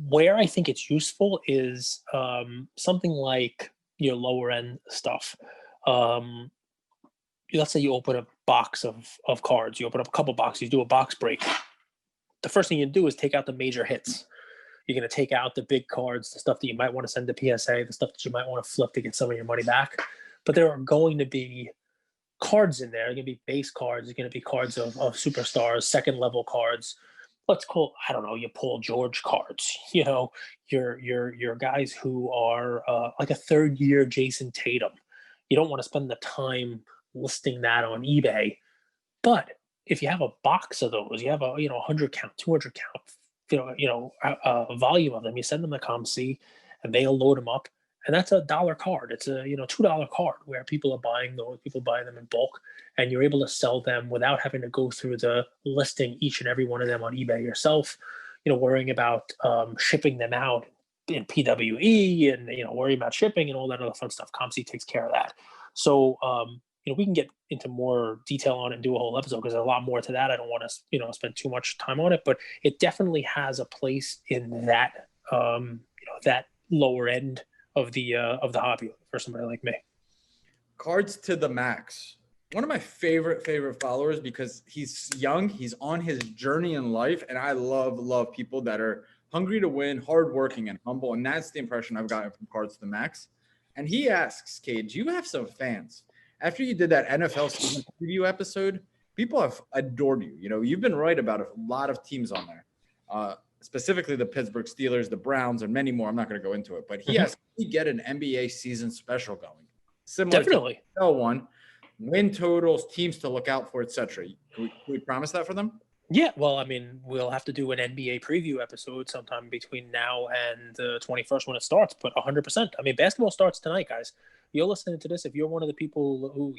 where I think it's useful is something like your lower end stuff. Let's say you open a box of cards. You open up a couple boxes. You do a box break. The first thing you do is take out the major hits. You're going to take out the big cards, the stuff that you might want to send to PSA, the stuff that you might want to flip to get some of your money back. But there are going to be cards in there. There are going to be base cards. There's going to be cards of superstars, second level cards. Let's call, I don't know, your Paul George cards, your guys who are like a third year Jason Tatum. You don't want to spend the time listing that on eBay. But if you have a box of those, you have a 100 count, 200 count, a volume of them, you send them to COMC and they'll load them up. And that's $1 card. It's a $2 card where people are buying those. People buy them in bulk, and you're able to sell them without having to go through the listing each and every one of them on eBay yourself. Worrying about shipping them out in PWE and worrying about shipping and all that other fun stuff. COMC takes care of that. So we can get into more detail on it and do a whole episode because there's a lot more to that. I don't want to spend too much time on it, but it definitely has a place in that that lower end of the hobby for somebody like me.
Cards to the Max. One of my favorite followers because he's young, he's on his journey in life, and I love people that are hungry to win, hardworking, and humble, and that's the impression I've gotten from Cards to the Max. And he asks, Cage, you have some fans. After you did that NFL season preview episode, people have adored you. You've been right about a lot of teams on there. Specifically the Pittsburgh Steelers, the Browns, and many more. I'm not going to go into it, but he asked, can we get an NBA season special going? Similar
Definitely.
to the NFL one, win totals, teams to look out for, etc. Can we promise that for them?
Yeah, well, I mean, we'll have to do an NBA preview episode sometime between now and the 21st when it starts, but 100%. I mean, basketball starts tonight, guys. you're listening to this, if you're one of the people who,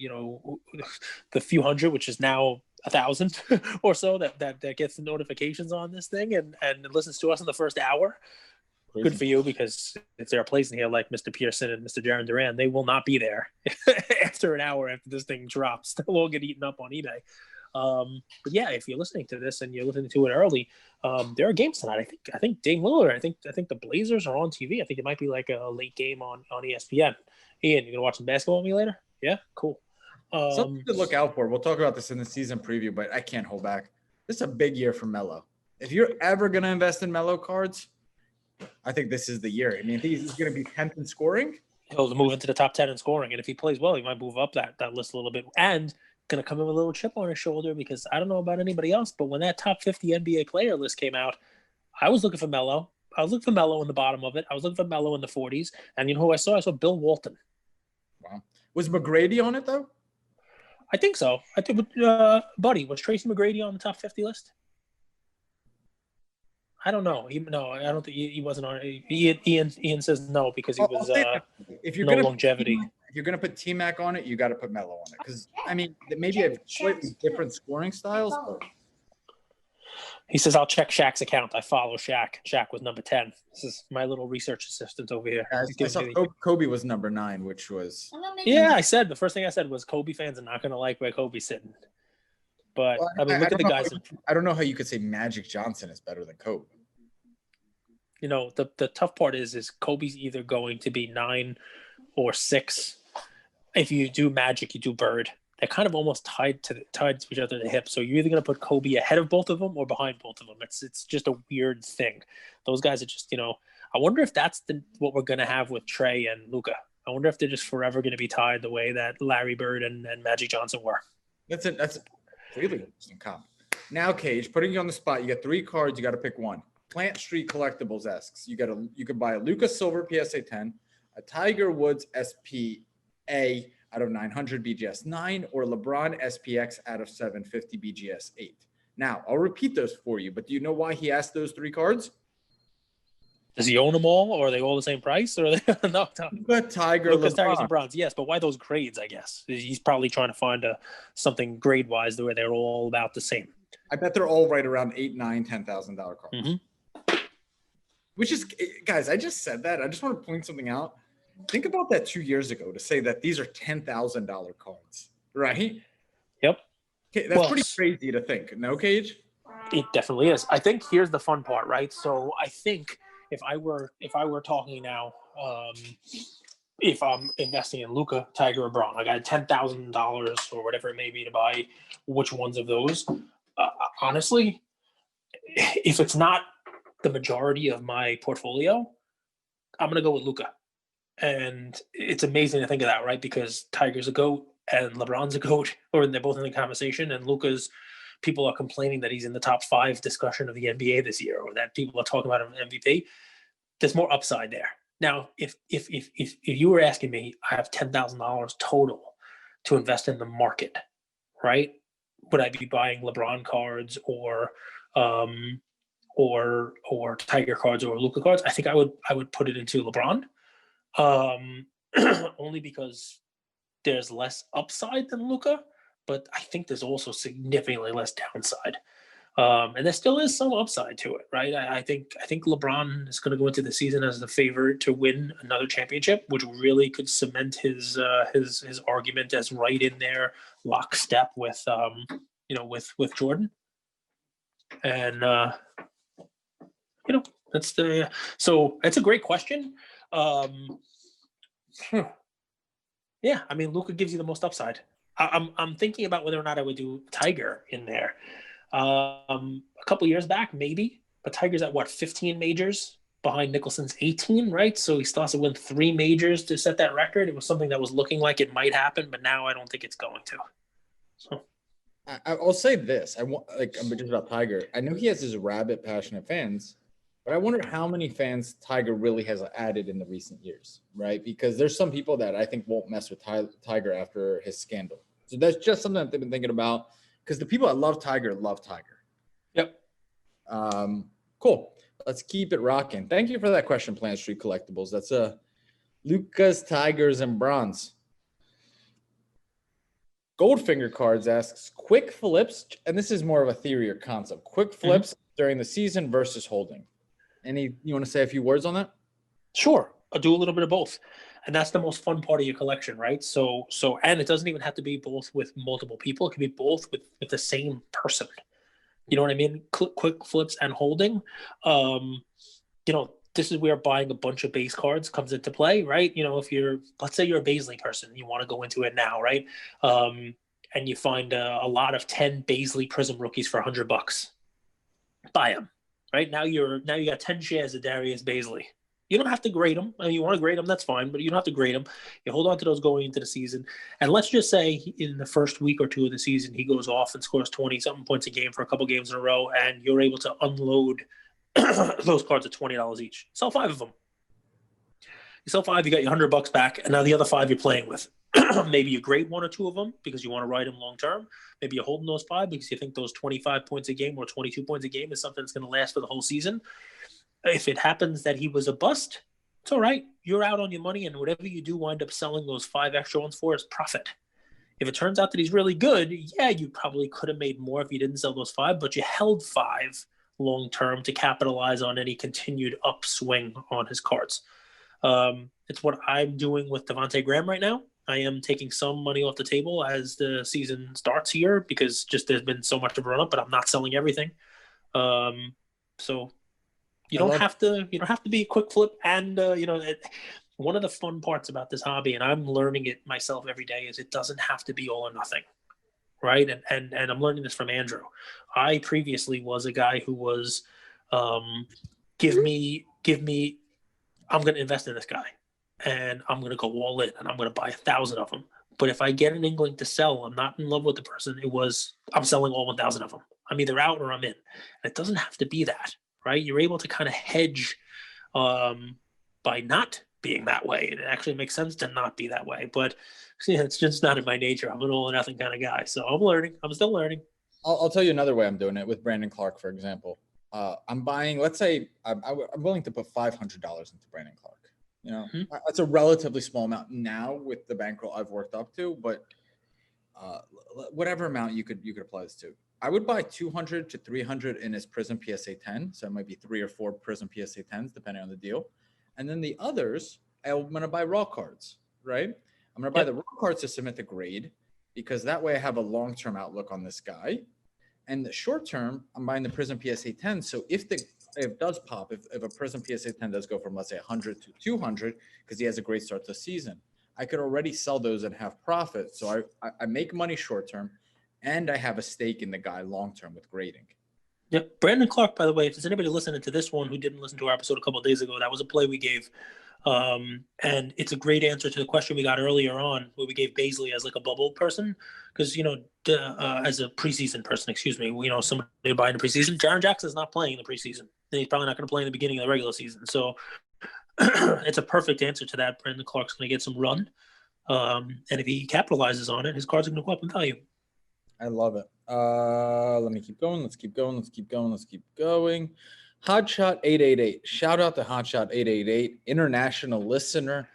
the few hundred, which is now 1,000 or so that gets the notifications on this thing and listens to us in the first hour, good for you, because if there are places in here like Mr. Pearson and Mr. Jaron Duran, they will not be there after an hour after this thing drops. They'll all get eaten up on eBay. But yeah, if you're listening to this and you're listening to it early, there are games tonight. I think Dame Lillard. I think the Blazers are on TV. I think it might be like a late game on ESPN. Ian, you gonna watch some basketball with me later? Yeah, cool.
Something to look out for. We'll talk about this in the season preview, but I can't hold back. This is a big year for Melo. If you're ever gonna invest in Melo cards, I think this is the year. I mean, he's going to be 10th in scoring.
He'll move into the top 10 in scoring. And if he plays well, he might move up that list a little bit. And going to come in with a little chip on his shoulder, because I don't know about anybody else, but when that top 50 NBA player list came out, I was looking for Melo. I was looking for Melo in the bottom of it. I was looking for Melo in the 40s. And you know who I saw? I saw Bill Walton.
Wow. Was McGrady on it, though?
I think so. I think, Buddy, was Tracy McGrady on the top 50 list? I don't know. I don't think he wasn't on. Ian says no because he was
if you're
no
gonna
longevity.
If you're gonna put T-Mac on it, you got to put Melo on it, because I mean maybe have slightly different scoring styles. But...
He says I'll check Shaq's account. I follow Shaq. Shaq was number 10. This is my little research assistant over here.
I saw Kobe was number 9, which was
I said the first thing I said was Kobe fans are not going to like where Kobe's sitting. But I mean, look at the guys.
I don't know how you could say Magic Johnson is better than Kobe.
You know, the tough part is Kobe's either going to be 9 or 6. If you do Magic, you do Bird. They're kind of almost tied to each other at the hip. So you're either going to put Kobe ahead of both of them or behind both of them. It's just a weird thing. Those guys are just, I wonder if that's what we're going to have with Trey and Luka. I wonder if they're just forever going to be tied the way that Larry Bird and Magic Johnson were.
That's really interesting comp. Now, Cage, putting you on the spot, you got 3 cards. You got to pick one. Plant Street Collectibles asks, you could buy a Luka Silver PSA 10, a Tiger Woods SPA out of 900 BGS 9, or LeBron SPX out of 750 BGS 8. Now, I'll repeat those for you, but do you know why he asked those 3 cards?
Does he own them all, or are they all the same price? Or are they no?
But Tiger,
Lucas, Tigers, and Browns, yes. But why those grades? I guess he's probably trying to find something grade wise where they're all about the same.
I bet they're all right around $8,000, $9,000, $10,000 cards.
Mm-hmm.
Which is, guys, I just said that. I just want to point something out. Think about that 2 years ago to say that these are $10,000 cards, right?
Yep.
Okay, that's pretty crazy to think. No, Cage?
It definitely is. I think here's the fun part, right? So I think if I were talking now, if I'm investing in Luka, Tiger, or Braun, I got $10,000 or whatever it may be to buy which ones of those. Honestly, if it's not the majority of my portfolio, I'm going to go with Luka. And it's amazing to think of that, right? Because Tiger's a GOAT and LeBron's a GOAT, or they're both in the conversation. And Luka's, people are complaining that he's in the top 5 discussion of the NBA this year, or that people are talking about him MVP. There's more upside there. Now, if you were asking me, I have $10,000 total to invest in the market, right? Would I be buying LeBron cards or Tiger cards or Luka cards? I think I would put it into LeBron. Only because there's less upside than Luka, but I think there's also significantly less downside. And there still is some upside to it, right? I think LeBron is going to go into the season as the favorite to win another championship, which really could cement his argument as right in there, lockstep with with Jordan. And that's so it's a great question. Yeah, I mean, Luka gives you the most upside. I'm thinking about whether or not I would do Tiger in there. A couple years back, maybe, but Tiger's at 15 majors behind Nicholson's 18, right? So he still has to win 3 majors to set that record. It was something that was looking like it might happen, but now I don't think it's going to. So
I'll say this: I'm just about Tiger. I know he has his rabid, passionate fans, but I wonder how many fans Tiger really has added in the recent years, right? Because there's some people that I think won't mess with Tiger after his scandal. So that's just something that they've been thinking about. Because the people that love Tiger love Tiger.
Yep.
Cool. Let's keep it rocking. Thank you for that question, Plant Street Collectibles. That's a Luka's Tigers and Bronze. Goldfinger Cards asks quick flips, and this is more of a theory or concept. Quick flips during the season versus holding. You want to say a few words on that?
Sure. I'll do a little bit of both. And that's the most fun part of your collection, right? So, and it doesn't even have to be both with multiple people. It can be both with the same person. You know what I mean? Quick flips and holding. This is where buying a bunch of base cards comes into play, right? Let's say you're a Baisley person, you want to go into it now, right? And you find a lot of 10 Baisley Prism rookies for $100. Buy them, right? Now you got 10 shares of Darius Baisley. You don't have to grade them. I mean, you want to grade them, that's fine, but you don't have to grade them. You hold on to those going into the season. And let's just say in the first week or two of the season, he goes off and scores 20-something points a game for a couple games in a row, and you're able to unload those cards at $20 each. Sell 5 of them. You sell 5, you got your $100 back, and now the other 5 you're playing with. Maybe you grade 1 or 2 of them because you want to ride them long term. Maybe you're holding those 5 because you think those 25 points a game or 22 points a game is something that's going to last for the whole season. If it happens that he was a bust, it's all right. You're out on your money, and whatever you do wind up selling those 5 extra ones for is profit. If it turns out that he's really good, yeah, you probably could have made more if you didn't sell those 5, but you held 5 long term to capitalize on any continued upswing on his cards. It's what I'm doing with Devontae Graham right now. I am taking some money off the table as the season starts here because just there's been so much of a run up, but I'm not selling everything. So you don't have to be a quick flip. And one of the fun parts about this hobby, and I'm learning it myself every day, is it doesn't have to be all or nothing. Right. And I'm learning this from Andrew. I previously was a guy who was, give me, I'm going to invest in this guy and I'm going to go all in and I'm going to buy 1,000 of them. But if I get an inkling to sell, I'm not in love with the person. I'm selling all 1,000 of them. I'm either out or I'm in. And it doesn't have to be that, right? You're able to kind of hedge by not being that way. And it actually makes sense to not be that way. But yeah, it's just not in my nature. I'm an all or nothing kind of guy. So I'm learning. I'm still learning.
I'll tell you another way I'm doing it with Brandon Clark, for example. I'm buying, let's say I'm willing to put $500 into Brandon Clark. That's a relatively small amount now with the bankroll I've worked up to, but whatever amount you could apply this to. I would buy 200 to 300 in his Prism PSA 10. So it might be 3 or 4 Prism PSA 10s, depending on the deal. And then the others, I'm going to buy raw cards, right? I'm going to buy the raw cards to submit the grade because that way I have a long-term outlook on this guy. And the short term, I'm buying the Prism PSA 10. So if it does pop, if a Prism PSA 10 does go from, let's say, 100 to 200, because he has a great start to the season, I could already sell those and have profit. So I make money short term, and I have a stake in the guy long term with grading.
Yep. Brandon Clark, by the way, if there's anybody listening to this one who didn't listen to our episode a couple of days ago, that was a play we gave. And it's a great answer to the question we got earlier on where we gave Baisley as like a bubble person. Because, as a preseason person, somebody buying the preseason. Jaron Jackson's not playing in the preseason. And he's probably not going to play in the beginning of the regular season. So it's a perfect answer to that. Brandon Clark's going to get some run. And if he capitalizes on it, his cards are going to go up in value.
I love it. Let me keep going. Let's keep going. Hotshot 888. Shout out to Hotshot 888, international listener.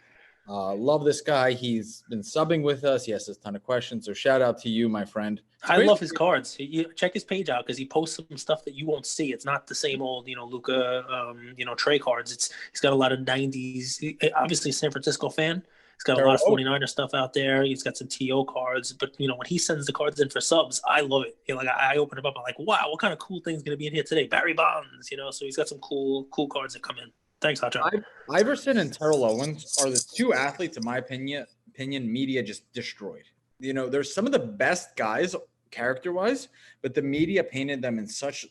Love this guy. He's been subbing with us. He has a ton of questions. So shout out to you, my friend.
I love his cards. Check his page out because he posts some stuff that you won't see. It's not the same old, Luka, Trey cards. He's got a lot of 90s. Obviously, a San Francisco fan. He's got a lot of 49er stuff out there. He's got some TO cards. But, when he sends the cards in for subs, I love it. I open them up. I'm like, wow, what kind of cool thing's going to be in here today? Barry Bonds, so he's got some cool cards that come in. Thanks, Hotshot. Iverson
and Terrell Owens are the 2 athletes, in my opinion, media just destroyed. They're some of the best guys character-wise, but the media painted them in such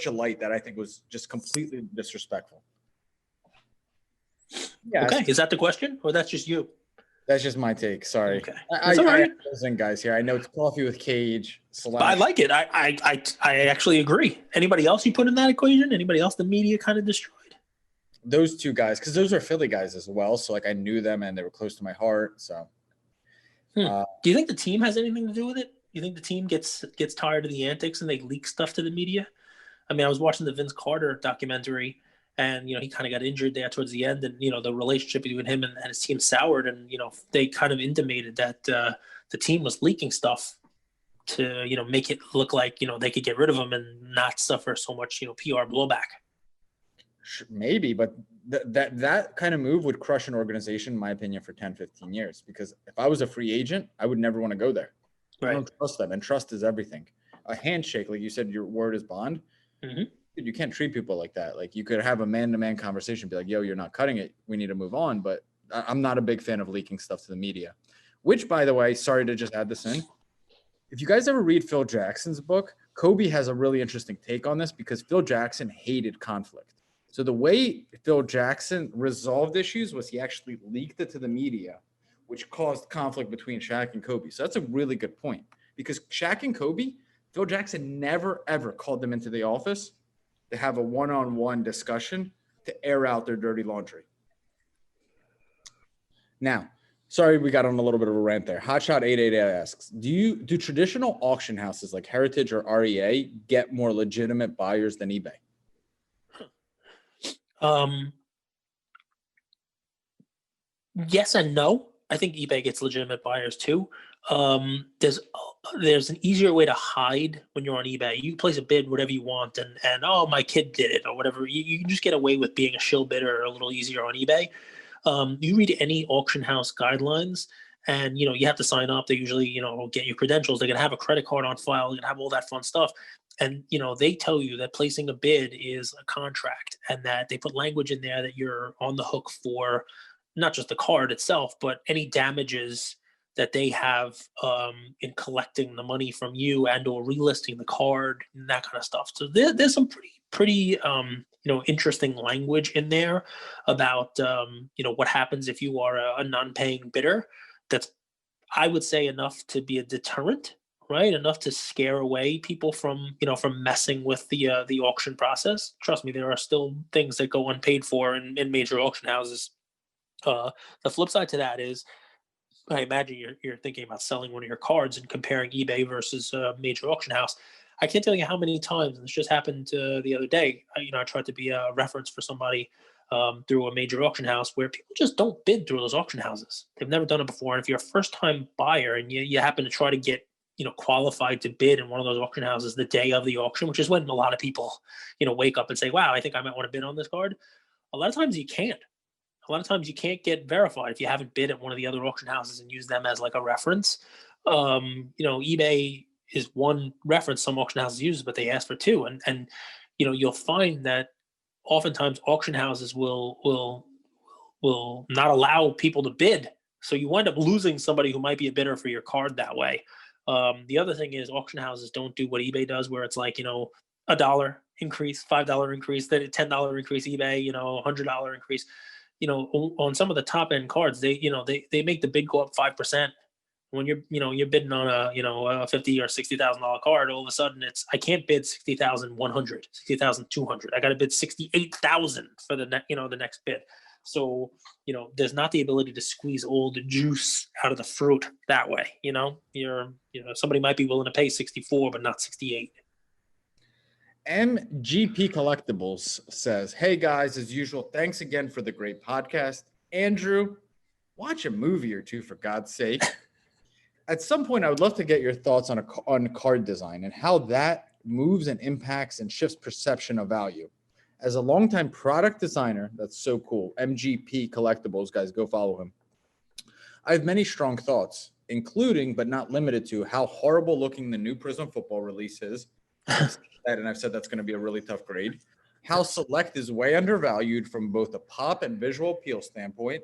a light that I think was just completely disrespectful.
Yeah. Okay, is that the question, or that's just you?
That's just my take. Sorry.
Okay.
I listen, guys. Here, I know it's coffee with Cage.
I like it. I actually agree. Anybody else you put in that equation? Anybody else the media kind of destroyed?
Those 2 guys, because those are Philly guys as well. So I knew them and they were close to my heart. So,
do you think the team has anything to do with it? You think the team gets tired of the antics and they leak stuff to the media? I mean, I was watching the Vince Carter documentary, And, he kind of got injured there towards the end, and, the relationship between him and his team soured. And, they kind of intimated that the team was leaking stuff to, make it look like, they could get rid of him and not suffer so much, PR blowback.
Maybe, but that kind of move would crush an organization, in my opinion, for 10, 15 years. Because if I was a free agent, I would never want to go there. Right. I don't trust them, and trust is everything. A handshake, like you said, your word is bond. Mm-hmm. Dude, you can't treat people like that. Like, you could have a man-to-man conversation, be like, yo, you're not cutting it. We need to move on. But I'm not a big fan of leaking stuff to the media, which, by the way, sorry to just add this in. If you guys ever read Phil Jackson's book, Kobe has a really interesting take on this, because Phil Jackson hated conflict. So the way Phil Jackson resolved issues was he actually leaked it to the media, which caused conflict between Shaq and Kobe. So that's a really good point, because Shaq and Kobe, Phil Jackson never, ever called them into the office to have a one-on-one discussion to air out their dirty laundry. Now, sorry, we got on a little bit of a rant there. Hotshot 888 asks, do traditional auction houses like Heritage or REA get more legitimate buyers than eBay?
Yes and no. I think eBay gets legitimate buyers too. There's an easier way to hide when you're on eBay. You place a bid, whatever you want, and oh, my kid did it or whatever. You can just get away with being a shill bidder a little easier on eBay. You read any auction house guidelines, and you have to sign up. They usually get your credentials. They're gonna have a credit card on file. They're gonna have all that fun stuff. And they tell you that placing a bid is a contract, and that they put language in there that you're on the hook for not just the card itself, but any damages that they have in collecting the money from you and or relisting the card and that kind of stuff. So there's some pretty interesting language in there about what happens if you are a non-paying bidder. That's, I would say, enough to be a deterrent, right? Enough to scare away people from messing with the auction process. Trust me, there are still things that go unpaid for in major auction houses. The flip side to that is, I imagine you're thinking about selling one of your cards and comparing eBay versus a major auction house. I can't tell you how many times, and this just happened the other day, I tried to be a reference for somebody through a major auction house, where people just don't bid through those auction houses. They've never done it before. And if you're a first-time buyer and you happen to try to get qualified to bid in one of those auction houses the day of the auction, which is when a lot of people wake up and say, wow, I think I might want to bid on this card. A lot of times you can't. A lot of times you can't get verified if you haven't bid at one of the other auction houses and use them as like a reference. eBay is one reference some auction houses use, but they ask for two. And you'll find that oftentimes auction houses will not allow people to bid. So you wind up losing somebody who might be a bidder for your card that way. The other thing is, auction houses don't do what eBay does, where it's like, $1 increase, $5 increase, then a $10 increase eBay, $100 increase. On some of the top end cards, they make the bid go up 5%. When you're bidding on a $50,000 or $60,000 card, all of a sudden I can't bid 60,100, 60,200. I got to bid 68,000 for the next bid. So there's not the ability to squeeze all the juice out of the fruit that way. Somebody might be willing to pay 64, but not 68.
MGP Collectibles says, hey guys, as usual, thanks again for the great podcast. Andrew, watch a movie or two, for God's sake. At some point, I would love to get your thoughts on card design and how that moves and impacts and shifts perception of value. As a longtime product designer, that's so cool. MGP Collectibles, guys, go follow him. I have many strong thoughts, including but not limited to how horrible looking the new Prism football release is. And I've said that's going to be a really tough grade. How Select is way undervalued from both a pop and visual appeal standpoint.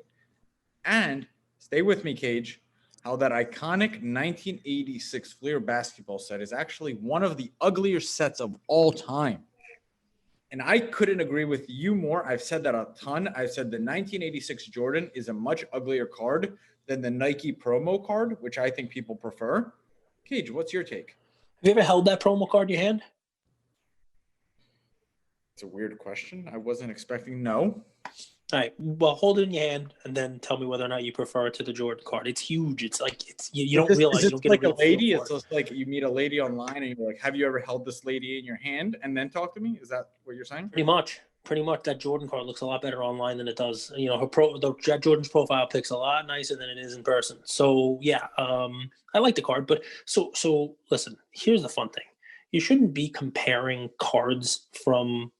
And stay with me, Cage, how that iconic 1986 Fleer basketball set is actually one of the uglier sets of all time. And I couldn't agree with you more. I've said that a ton. I've said the 1986 Jordan is a much uglier card than the Nike promo card, which I think people prefer. Cage, what's your take?
Have you ever held that promo card in your hand?
It's a weird question. I wasn't expecting. No.
All right. Well, hold it in your hand and then tell me whether or not you prefer it to the Jordan card. It's huge. It's like you don't realize you don't get
like
a
lady. It's just like you meet a lady online and you're like, "Have you ever held this lady in your hand?" And then talk to me. Is that what you're saying?
Pretty much. Pretty much, that Jordan card looks a lot better online than it does. You know, Jordan's profile pic's a lot nicer than it is in person. So yeah, I like the card. But so listen, here's the fun thing: you shouldn't be comparing cards from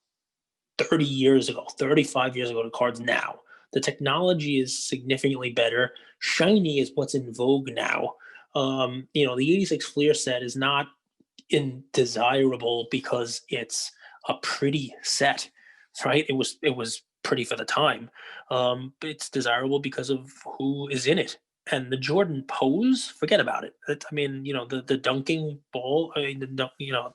30 years ago, 35 years ago to cards now. The technology is significantly better. Shiny is what's in vogue now. You know, the 86 Fleer set is not desirable because it's a pretty set, right? It was pretty for the time, but it's desirable because of who is in it. And the Jordan pose, forget about it. I mean, you know, the dunking ball. I mean, you know,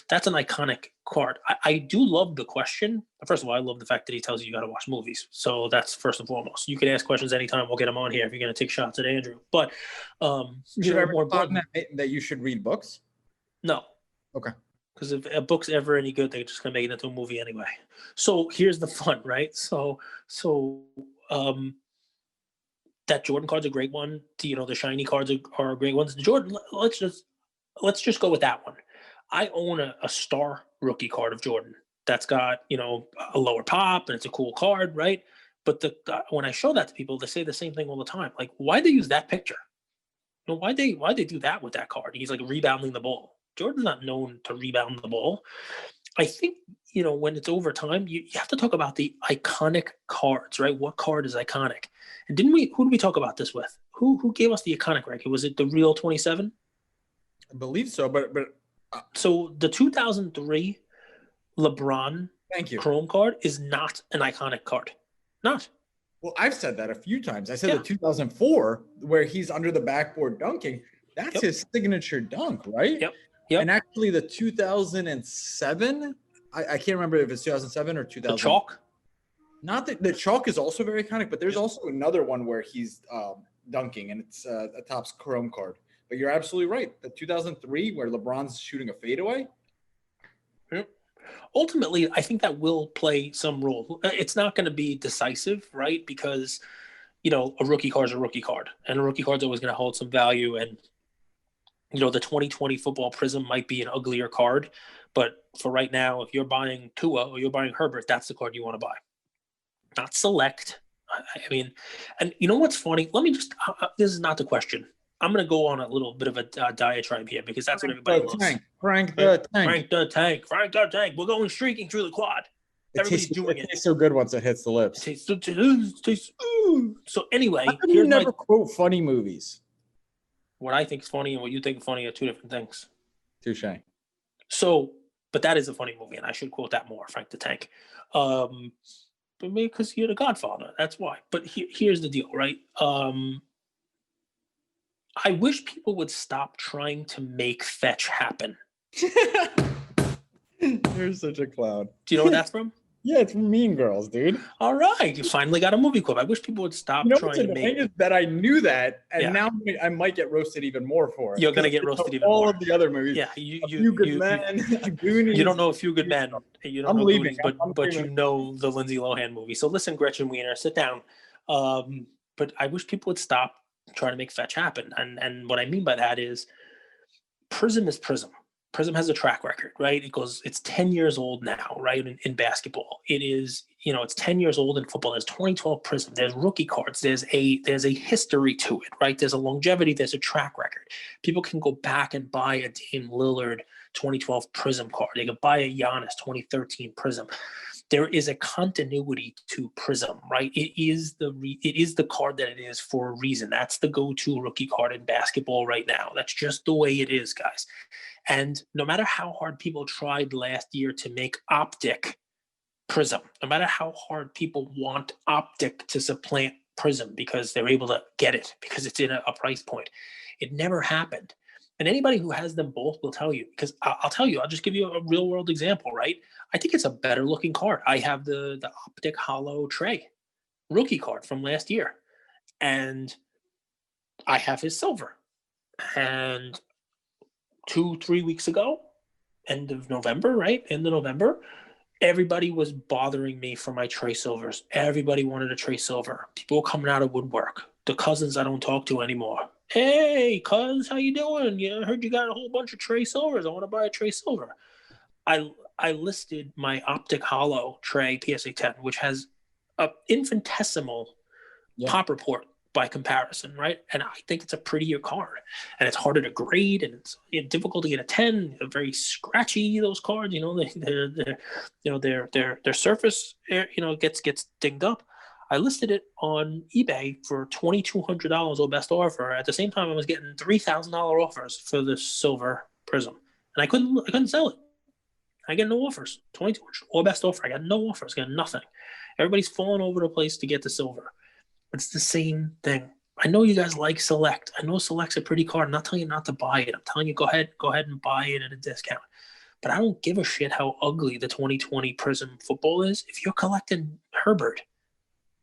that's an iconic card. I do love the question. First of all, I love the fact that he tells you got to watch movies. So that's first and foremost. You can ask questions anytime. We'll get them on here if you're going to take shots at Andrew. But
should I thought that you should read books?
No.
Okay.
Because if a book's ever any good, they're just gonna make it into a movie anyway. So here's the fun, right? So that Jordan card's a great one. You know, the shiny cards are great ones. Jordan, let's just go with that one. I own a star rookie card of Jordan that's got, you know, a lower pop and it's a cool card, right? But when I show that to people, they say the same thing all the time. Like, why'd they use that picture? You know, why'd they do that with that card? He's like rebounding the ball. Jordan's not known to rebound the ball. I think, you know, when it's over time, you have to talk about the iconic cards, right? What card is iconic? And who did we talk about this with? Who gave us the iconic ranking? Was it the real 27?
I believe so, but
so the 2003 LeBron
thank you.
Chrome card is not an iconic card. Not.
Well, I've said that a few times. I said the 2004 where he's under the backboard dunking. That's his signature dunk, right?
Yep.
And actually, the 2007, I can't remember if it's 2007 or 2000.
The chalk?
Not that the chalk is also very iconic, but there's also another one where he's dunking, and it's a Topps Chrome card. But you're absolutely right. The 2003 where LeBron's shooting a fadeaway.
Yep. Ultimately, I think that will play some role. It's not going to be decisive, right? Because, you know, a rookie card is a rookie card, and a rookie card is always going to hold some value. And you know, the 2020 football prism might be an uglier card, but for right now, if you're buying Tua or you're buying Herbert, that's the card you want to buy. Not select. I mean, and you know what's funny? Let me just, this is not the question. I'm going to go on a little bit of a diatribe here because that's what everybody loves.
Frank the
tank. We're going streaking through the quad. Everybody's doing it.
It tastes so good once it hits the lips.
So anyway,
how come you never quote funny movies?
What I think is funny and what you think is funny are two different things.
Touche.
So, but that is a funny movie, and I should quote that more, Frank the Tank. But maybe because you're the Godfather, that's why. But here's the deal, right? I wish people would stop trying to make fetch happen.
You're such a clown.
Do you know where that's from?
Yeah, it's from Mean Girls, dude.
All right, you finally got a movie quote. I wish people would stop trying to make
it. That I knew that, and now I might get roasted even more for it.
You're gonna get roasted even
more.
All
of the other movies.
Yeah,
you Good Men.
You don't know A Few Good Men. You don't know
leaving.
Goonies, but you know the Lindsay Lohan movie. So listen, Gretchen Wiener, sit down. But I wish people would stop trying to make fetch happen. And what I mean by that is prism is prism. Prism has a track record, right? It's 10 years old now, right? In basketball, it is, you know, it's 10 years old in football. There's 2012 Prism. There's rookie cards. There's a history to it, right? There's a longevity. There's a track record. People can go back and buy a Dame Lillard 2012 Prism card. They could buy a Giannis 2013 Prism. There is a continuity to Prism, right? It is the card that it is for a reason. That's the go-to rookie card in basketball right now. That's just the way it is, guys. And no matter how hard people tried last year to make Optic Prism, no matter how hard people want Optic to supplant Prism because they're able to get it because it's in a price point, it never happened. And anybody who has them both will tell you, because I'll tell you, I'll just give you a real world example, right? I think it's a better looking card. I have the Optic Hollow Trey rookie card from last year, and I have his silver. And 2-3 weeks ago, end of November, everybody was bothering me for my Trey Silvers. Everybody wanted a Trey Silver. People were coming out of woodwork. The cousins I don't talk to anymore. Hey, cuz, how you doing? Yeah, I heard you got a whole bunch of Trey Silvers. I want to buy a Trey Silver. I listed my Optic Hollow Tray PSA 10, which has a infinitesimal pop report by comparison, right? And I think it's a prettier card, and it's harder to grade, and it's difficult to get a 10. They're very scratchy, those cards. Their surface, gets dinged up. I listed it on eBay for $2,200 or best offer. At the same time, I was getting $3,000 offers for the silver prism, and I couldn't sell it. I get no offers. 22 or best offer. I got no offers. I got nothing. Everybody's falling over the place to get the silver. It's the same thing. I know you guys like Select. I know Select's a pretty card. I'm not telling you not to buy it. I'm telling you go ahead and buy it at a discount. But I don't give a shit how ugly the 2020 Prism football is. If you're collecting Herbert,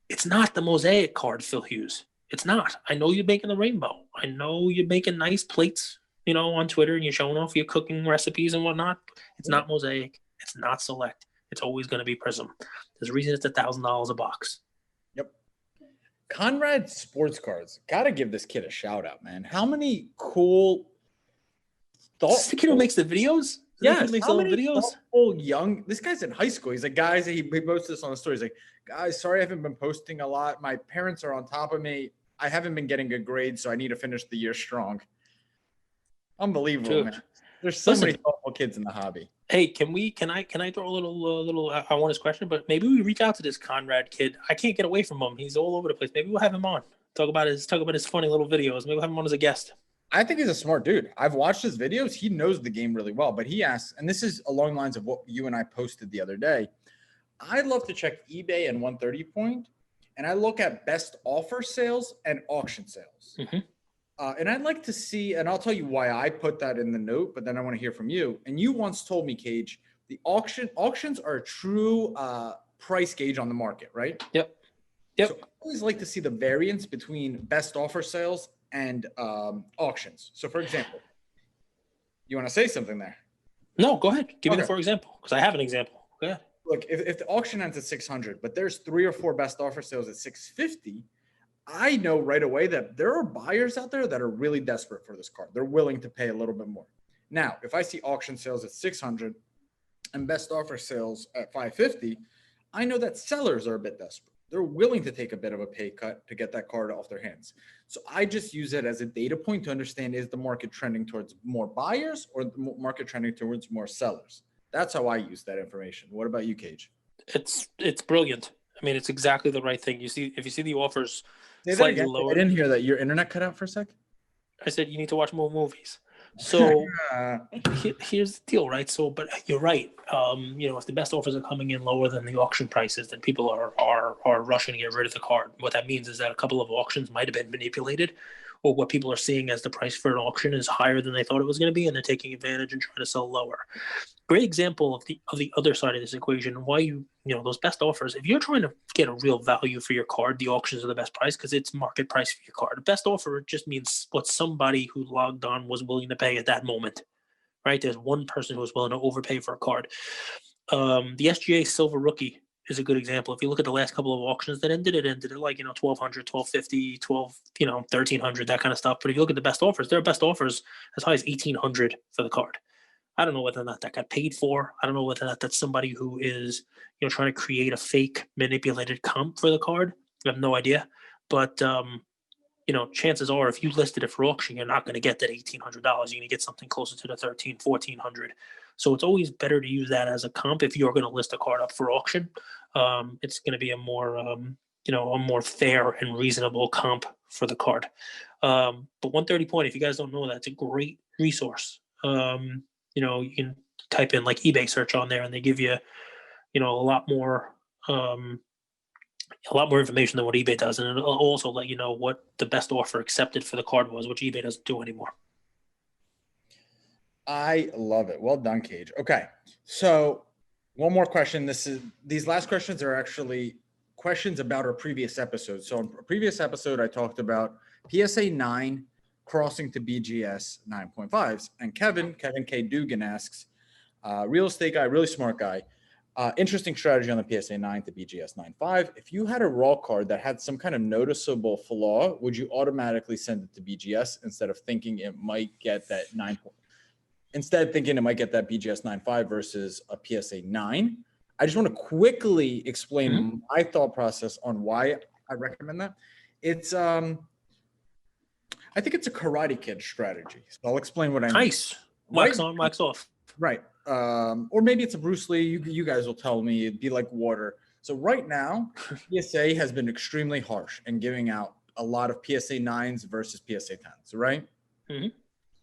it's not the mosaic card, Phil Hughes. It's not. I know you're making the rainbow. I know you're making nice plates, on Twitter, and you're showing off your cooking recipes and whatnot. It's not mosaic. It's not Select. It's always going to be Prism. There's a reason it's $1,000 a box.
Yep. Conrad Sports Cards. Got to give this kid a shout out, man. How many cool
This the kid who makes the videos?
Yeah,
makes all the videos.
Young. This guy's in high school. He's like, guys, he posted this on the story. He's like, guys, sorry I haven't been posting a lot. My parents are on top of me. I haven't been getting good grades, so I need to finish the year strong. Unbelievable,
Dude.
Man. There's so many thoughtful kids in the hobby.
Hey, can I throw a little I want his question, but maybe we reach out to this Conrad kid. I can't get away from him. He's all over the place. Maybe we'll have him on. Talk about his funny little videos. Maybe we'll have him on as a guest.
I think he's a smart dude. I've watched his videos. He knows the game really well, but he asks, and this is along the lines of what you and I posted the other day. I love to check eBay and 130 Point, and I look at best offer sales and auction sales.
Mm-hmm.
And I'd like to see, and I'll tell you why I put that in the note, but then I want to hear from you. And you once told me, Cage, the auctions are a true price gauge on the market, right?
Yep.
So I always like to see the variance between best offer sales and auctions. So, for example, you want to say something there?
No, go ahead. Give me the for example, because I have an example. Go ahead.
Look, if the auction ends at 600, but there's 3 or 4 best offer sales at 650, I know right away that there are buyers out there that are really desperate for this card. They're willing to pay a little bit more. Now, if I see auction sales at 600 and best offer sales at 550, I know that sellers are a bit desperate. They're willing to take a bit of a pay cut to get that card off their hands. So I just use it as a data point to understand, is the market trending towards more buyers or the market trending towards more sellers? That's how I use that information. What about you, Cage?
It's brilliant. I mean, it's exactly the right thing. If you see the offers
Say
slightly lower.
I didn't hear that. Your internet cut out for a sec?
I said you need to watch more movies. So here's the deal, right? So, but you're right. If the best offers are coming in lower than the auction prices, then people are rushing to get rid of the card. What that means is that a couple of auctions might have been manipulated, or what people are seeing as the price for an auction is higher than they thought it was going to be, and they're taking advantage and trying to sell lower. Great example of the other side of this equation. Why those best offers, if you're trying to get a real value for your card, the auctions are the best price because it's market price for your card. The best offer just means what somebody who logged on was willing to pay at that moment, right? There's one person who was willing to overpay for a card. The SGA Silver Rookie is a good example. If you look at the last couple of auctions that ended at like, 1,200, 1,250, 1,300, that kind of stuff. But if you look at the best offers, there are best offers as high as 1,800 for the card. I don't know whether or not that got paid for. I don't know whether or not that's somebody who is, trying to create a fake manipulated comp for the card. I have no idea. But, chances are if you listed it for auction, you're not going to get that $1,800. You're going to get something closer to the $1,300, $1,400. So it's always better to use that as a comp if you're going to list a card up for auction. It's going to be a more fair and reasonable comp for the card. But 130 Point, if you guys don't know that, it's a great resource. You can type in like eBay search on there, and they give you, a lot more information than what eBay does, and it'll also let you know what the best offer accepted for the card was, which eBay doesn't do anymore.
I love it. Well done, Cage. Okay, so one more question. These last questions are actually questions about our previous episode. So in a previous episode, I talked about PSA 9 crossing to BGS 9.5s, and Kevin K. Dugan asks, real estate guy, really smart guy, interesting strategy on the PSA 9 to BGS 9.5. If you had a raw card that had some kind of noticeable flaw, would you automatically send it to BGS instead of thinking it might get that 9? instead thinking it might get that BGS 9.5 versus a PSA 9. I just want to quickly explain my thought process on why I recommend that. It's I think it's a Karate Kid strategy. So I'll explain what I mean.
Nice. Wax on, wax off.
Right. Or maybe it's a Bruce Lee. You guys will tell me. It'd be like water. So right now, PSA has been extremely harsh and giving out a lot of PSA 9s versus PSA 10s, right?
Mm-hmm.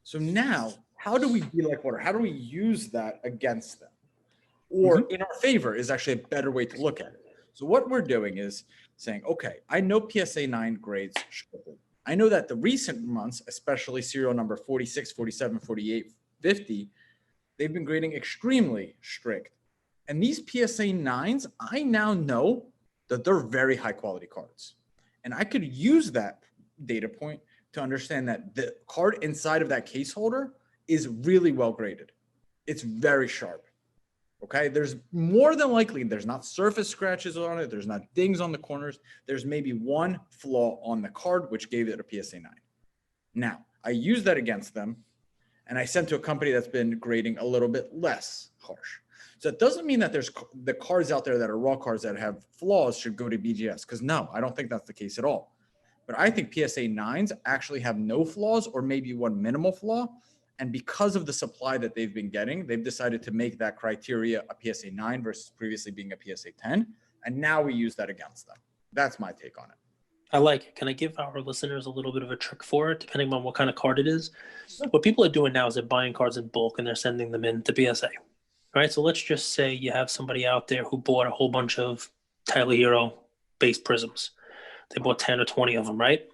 So now, how do we be like water? How do we use that against them? Or in our favor is actually a better way to look at it. So what we're doing is saying, okay, I know PSA 9 grades strictly. I know that the recent months, especially serial number 46, 47, 48, 50, they've been grading extremely strict. And these PSA 9s, I now know that they're very high quality cards. And I could use that data point to understand that the card inside of that case holder is really well graded. It's very sharp. Okay, there's more than likely, there's not surface scratches on it. There's not dings on the corners. There's maybe one flaw on the card, which gave it a PSA 9. Now, I use that against them, and I sent to a company that's been grading a little bit less harsh. So it doesn't mean that there's the cards out there that are raw cards that have flaws should go to BGS, because no, I don't think that's the case at all. But I think PSA 9s actually have no flaws or maybe one minimal flaw. And because of the supply that they've been getting, they've decided to make that criteria a PSA 9 versus previously being a PSA 10. And now we use that against them. That's my take on it.
I like it. Can I give our listeners a little bit of a trick for it, depending on what kind of card it is? What people are doing now is they're buying cards in bulk and they're sending them in to PSA. All right, so let's just say you have somebody out there who bought a whole bunch of Tyler Hero base prisms. They bought 10 or 20 of them, right?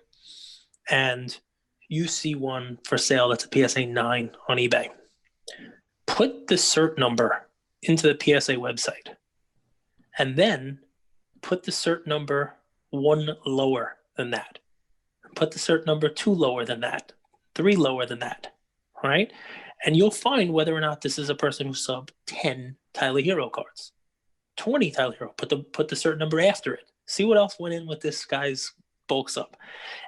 And you see one for sale that's a PSA 9 on eBay. Put the cert number into the PSA website and then put the cert number 1 lower than that. Put the cert number 2 lower than that, 3 lower than that, all right? And you'll find whether or not this is a person who subbed 10 Tyler Hero cards, 20 Tyler Hero. Put the cert number after it. See what else went in with this guy's bulk sub.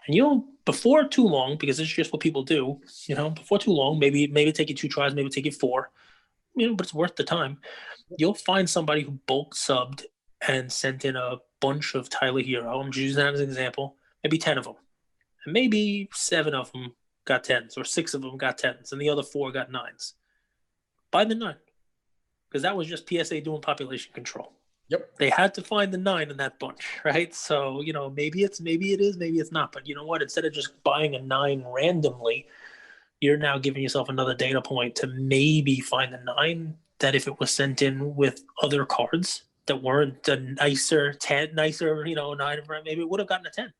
And you'll, before too long, because it's just what people do, before too long, maybe take you 2 tries, maybe take you 4, but it's worth the time. You'll find somebody who bulk subbed and sent in a bunch of Tyler Hero. I'm just using that as an example. Maybe 10 of them. And maybe 7 of them got 10s, or 6 of them got 10s, and the other 4 got 9s. Buy the 9. Because that was just PSA doing population control.
Yep.
They had to find the 9 in that bunch, right? So, maybe it is, maybe it's not. But you know what? Instead of just buying a 9 randomly, you're now giving yourself another data point to maybe find a 9 that if it was sent in with other cards that weren't a nicer 10, 9, maybe it would have gotten a 10.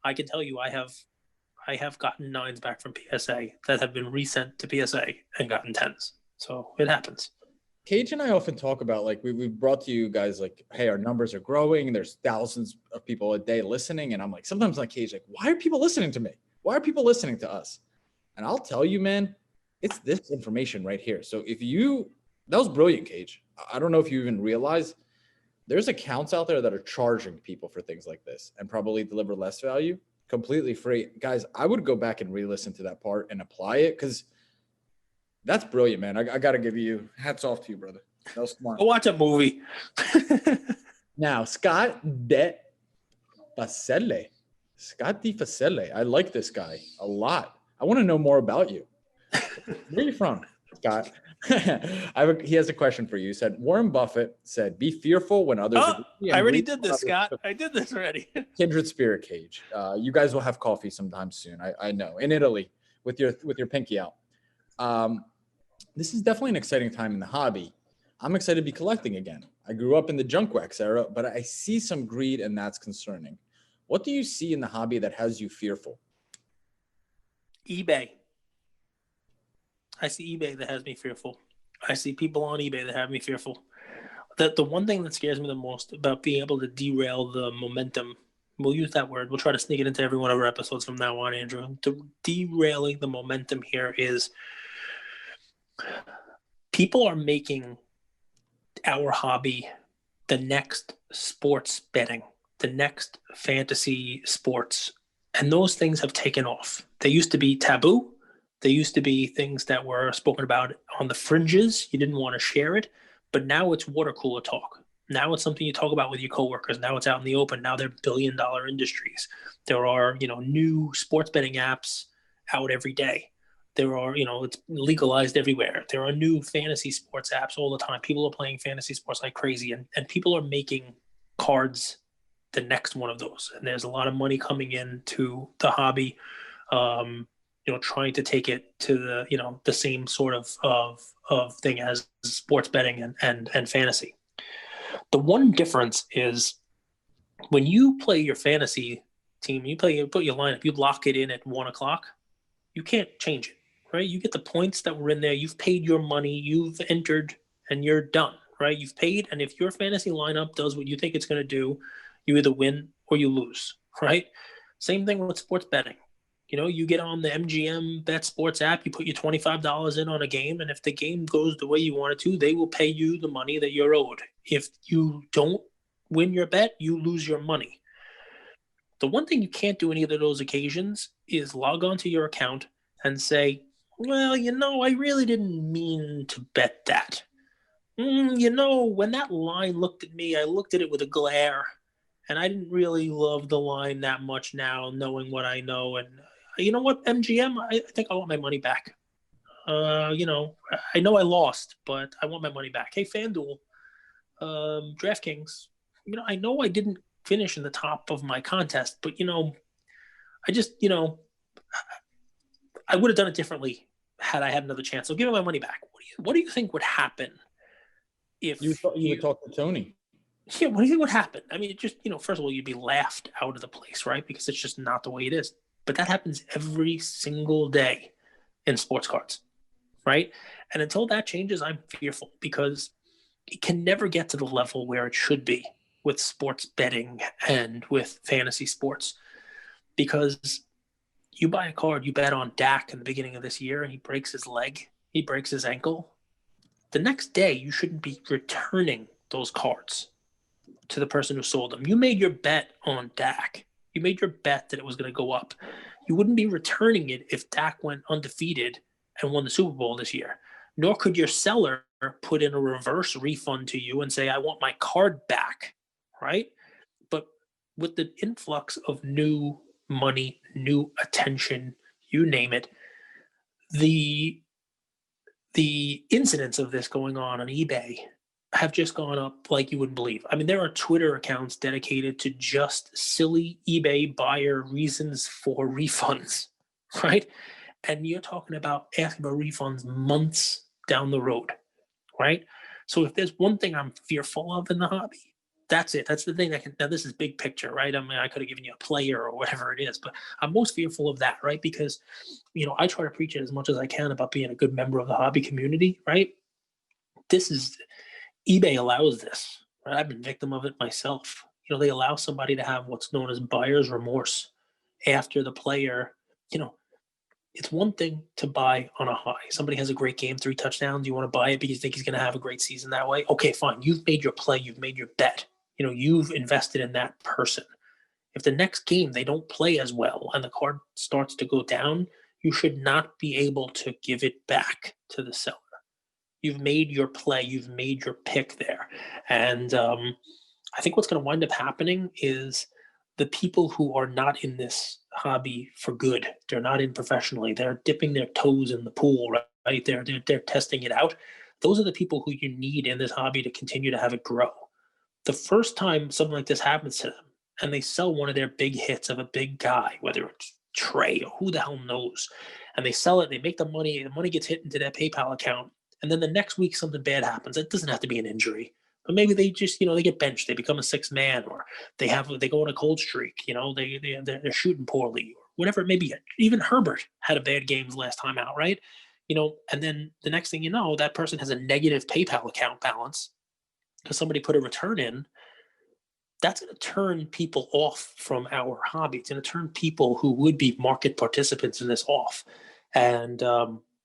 I can tell you I have gotten 9s back from PSA that have been resent to PSA and gotten 10s. So it happens.
Cage and I often talk about, like, we've brought to you guys, like, hey, our numbers are growing. There's thousands of people a day listening. And I'm like, sometimes like Cage, like, why are people listening to me? Why are people listening to us? And I'll tell you, man, it's this information right here. So that was brilliant, Cage. I don't know if you even realize there's accounts out there that are charging people for things like this and probably deliver less value, completely free. Guys, I would go back and re-listen to that part and apply it, because that's brilliant, man. I got to give you hats off to you, brother. That was smart.
Go watch a movie.
Now, Scott De Facele. Scott De Facele. I like this guy a lot. I want to know more about you. Where are you from, Scott? He has a question for you. He said, Warren Buffett said, be fearful when others agree.
I already did this, Scott. I did this already.
Kindred spirit, Cage. You guys will have coffee sometime soon. I know. In Italy with your pinky out. This is definitely an exciting time in the hobby. I'm excited to be collecting again. I grew up in the junk wax era, but I see some greed, and that's concerning. What do you see in the hobby that has you fearful?
eBay. I see eBay that has me fearful. I see people on eBay that have me fearful. The one thing that scares me the most about being able to derail the momentum, we'll use that word. We'll try to sneak it into every one of our episodes from now on, Andrew. Derailing the momentum here is people are making our hobby the next sports betting, the next fantasy sports, and those things have taken off. They used to be taboo. There used to be things that were spoken about on the fringes. You didn't want to share it, but now it's water cooler talk. Now it's something you talk about with your coworkers. Now it's out in the open. Now they're billion-dollar industries. There are, new sports betting apps out every day. There are, it's legalized everywhere. There are new fantasy sports apps all the time. People are playing fantasy sports like crazy, and people are making cards the next one of those. And there's a lot of money coming into the hobby, trying to take it to the same sort of thing as sports betting and fantasy. The one difference is when you play your fantasy team, you put your lineup, you lock it in at 1:00. You can't change it, right? You get the points that were in there. You've paid your money. You've entered, and you're done, right? You've paid, and if your fantasy lineup does what you think it's going to do, you either win or you lose, right? Same thing with sports betting. You get on the MGM Bet Sports app, you put your $25 in on a game, and if the game goes the way you want it to, they will pay you the money that you're owed. If you don't win your bet, you lose your money. The one thing you can't do any of those occasions is log onto your account and say, well, I really didn't mean to bet that. When that line looked at me, I looked at it with a glare, and I didn't really love the line that much now, knowing what I know. And you know what, MGM, I think I want my money back. I know I lost, but I want my money back. Hey, FanDuel, DraftKings, I know I didn't finish in the top of my contest, but I just, I would have done it differently had I had another chance. So give me my money back. What do you think would happen if
you would talk to Tony?
Yeah, what do you think would happen? I mean, it just, first of all, you'd be laughed out of the place, right? Because it's just not the way it is. But that happens every single day in sports cards, right? And until that changes, I'm fearful because it can never get to the level where it should be with sports betting and with fantasy sports. Because you buy a card, you bet on Dak in the beginning of this year, and he breaks his leg, he breaks his ankle. The next day, you shouldn't be returning those cards to the person who sold them. You made your bet on Dak. You made your bet that it was going to go up. You wouldn't be returning it if Dak went undefeated and won the Super Bowl this year. Nor could your seller put in a reverse refund to you and say, I want my card back, right? But with the influx of new money, new attention, you name it, the incidents of this going on eBay have just gone up like you wouldn't believe. I mean, there are Twitter accounts dedicated to just silly eBay buyer reasons for refunds, right? And you're talking about asking for refunds months down the road, right? So if there's one thing I'm fearful of in the hobby, that's it. That's the thing that can, now this is big picture, right? I mean, I could have given you a player or whatever it is, but I'm most fearful of that, right? Because, I try to preach it as much as I can about being a good member of the hobby community, right? eBay allows this, right? I've been victim of it myself. They allow somebody to have what's known as buyer's remorse after the player, it's one thing to buy on a high. Somebody has a great game, 3 touchdowns. You want to buy it because you think he's going to have a great season that way. Okay, fine. You've made your play. You've made your bet. You've invested in that person. If the next game they don't play as well and the card starts to go down, you should not be able to give it back to the seller. You've made your play. You've made your pick there. And I think what's going to wind up happening is the people who are not in this hobby for good, they're not in professionally, they're dipping their toes in the pool, right? They're testing it out. Those are the people who you need in this hobby to continue to have it grow. The first time something like this happens to them and they sell one of their big hits of a big guy, whether it's Trey or who the hell knows, and they sell it, they make the money gets hit into their PayPal account, and then the next week something bad happens. It doesn't have to be an injury. But maybe they just, they get benched, they become a 6th man, or they go on a cold streak, they're shooting poorly, or whatever it may be. Even Herbert had a bad game last time out, right? And then the next thing you know, that person has a negative PayPal account balance because somebody put a return in. That's going to turn people off from our hobby. It's going to turn people who would be market participants in this off. And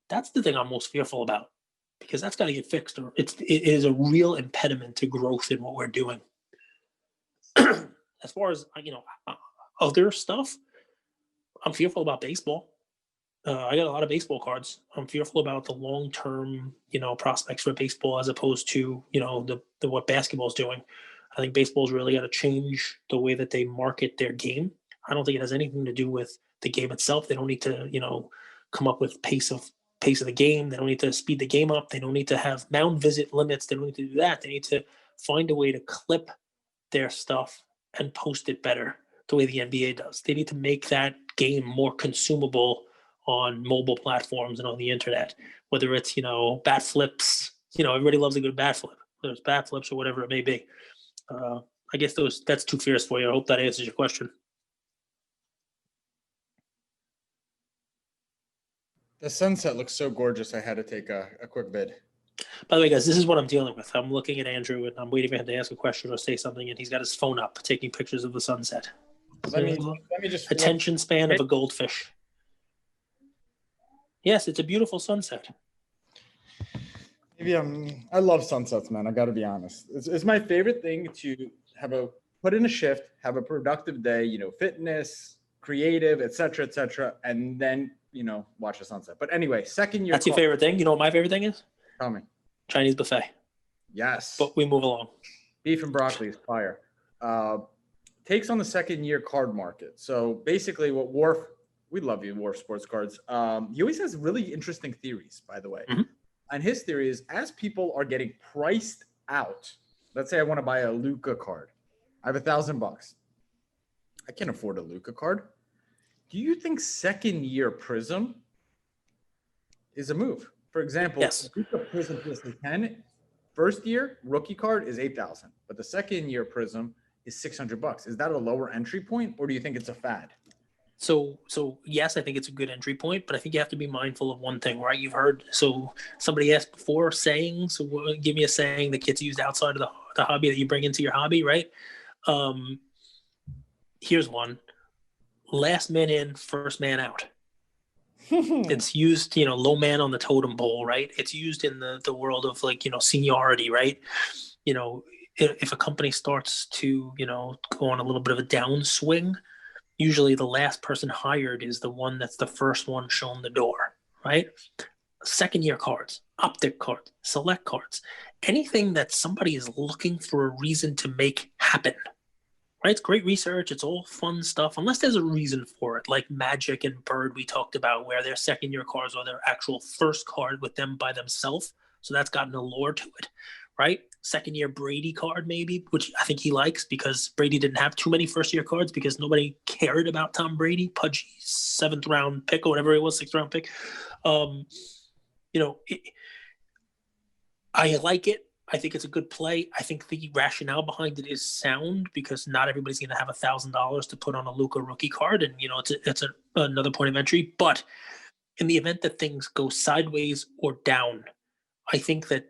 that's the thing I'm most fearful about, because that's got to get fixed, or it is a real impediment to growth in what we're doing. As far as other stuff, I'm fearful about baseball. I got a lot of baseball cards. I'm fearful about the long-term, prospects for baseball as opposed to, the what basketball is doing. I think baseball's really got to change the way that they market their game. I don't think it has anything to do with the game itself. They don't need to, come up with pace of the game. They don't need to speed the game up. They don't need to have mound visit limits. They don't need to do that. They need to find a way to clip their stuff and post it better the way the NBA does. They need to make that game more consumable on mobile platforms and on the internet, whether it's, bat flips, everybody loves a good bat flip. There's bat flips or whatever it may be. I guess that's too fierce for you. I hope that answers your question.
The sunset looks so gorgeous. I had to take a quick vid.
By the way, guys, this is what I'm dealing with. I'm looking at Andrew and I'm waiting for him to ask a question or say something, and he's got his phone up taking pictures of the sunset.
Let me just
attention span of a goldfish. Yes, it's a beautiful sunset.
Maybe I love sunsets, man. I got to be honest. It's my favorite thing to put in a shift, have a productive day, fitness, creative, et cetera, and then, watch the sunset. But anyway, second year.
That's your favorite thing? You know what my favorite thing is?
Tell me.
Chinese buffet.
Yes.
But we move along.
Beef and broccoli is fire. Takes on the second year card market. So basically what we love you, Wharf Sports Cards. He always has really interesting theories, by the way. Mm-hmm. And his theory is, as people are getting priced out, let's say I want to buy a Luka card. I have $1,000. I can't afford a Luka card. Do you think second year prism is a move? For example,
yes.
Luka prism plus 10, first year rookie card is $8,000, but the second year prism is $600. Is that a lower entry point, or do you think it's a fad?
So yes, I think it's a good entry point, but I think you have to be mindful of one thing, right? You've heard, so somebody asked before, sayings. So give me a saying that gets used outside of the hobby that you bring into your hobby, right? Here's one: last man in, first man out. It's used, low man on the totem pole, right? It's used in the world of seniority, right? If a company starts to, go on a little bit of a downswing, usually the last person hired is the one that's the first one shown the door, right? Second year cards, optic cards, select cards, anything that somebody is looking for a reason to make happen, right? It's great research. It's all fun stuff, unless there's a reason for it, like Magic and Bird we talked about, where their second year cards are their actual first card with them by themselves. So that's got an allure to it, right? Second year Brady card, maybe, which I think he likes because Brady didn't have too many first year cards because nobody cared about Tom Brady, pudgy 7th round pick or whatever it was, 6th round pick. I like it. I think it's a good play. I think the rationale behind it is sound because not everybody's going to have $1,000 to put on a Luka rookie card. And, it's another point of entry. But in the event that things go sideways or down, I think that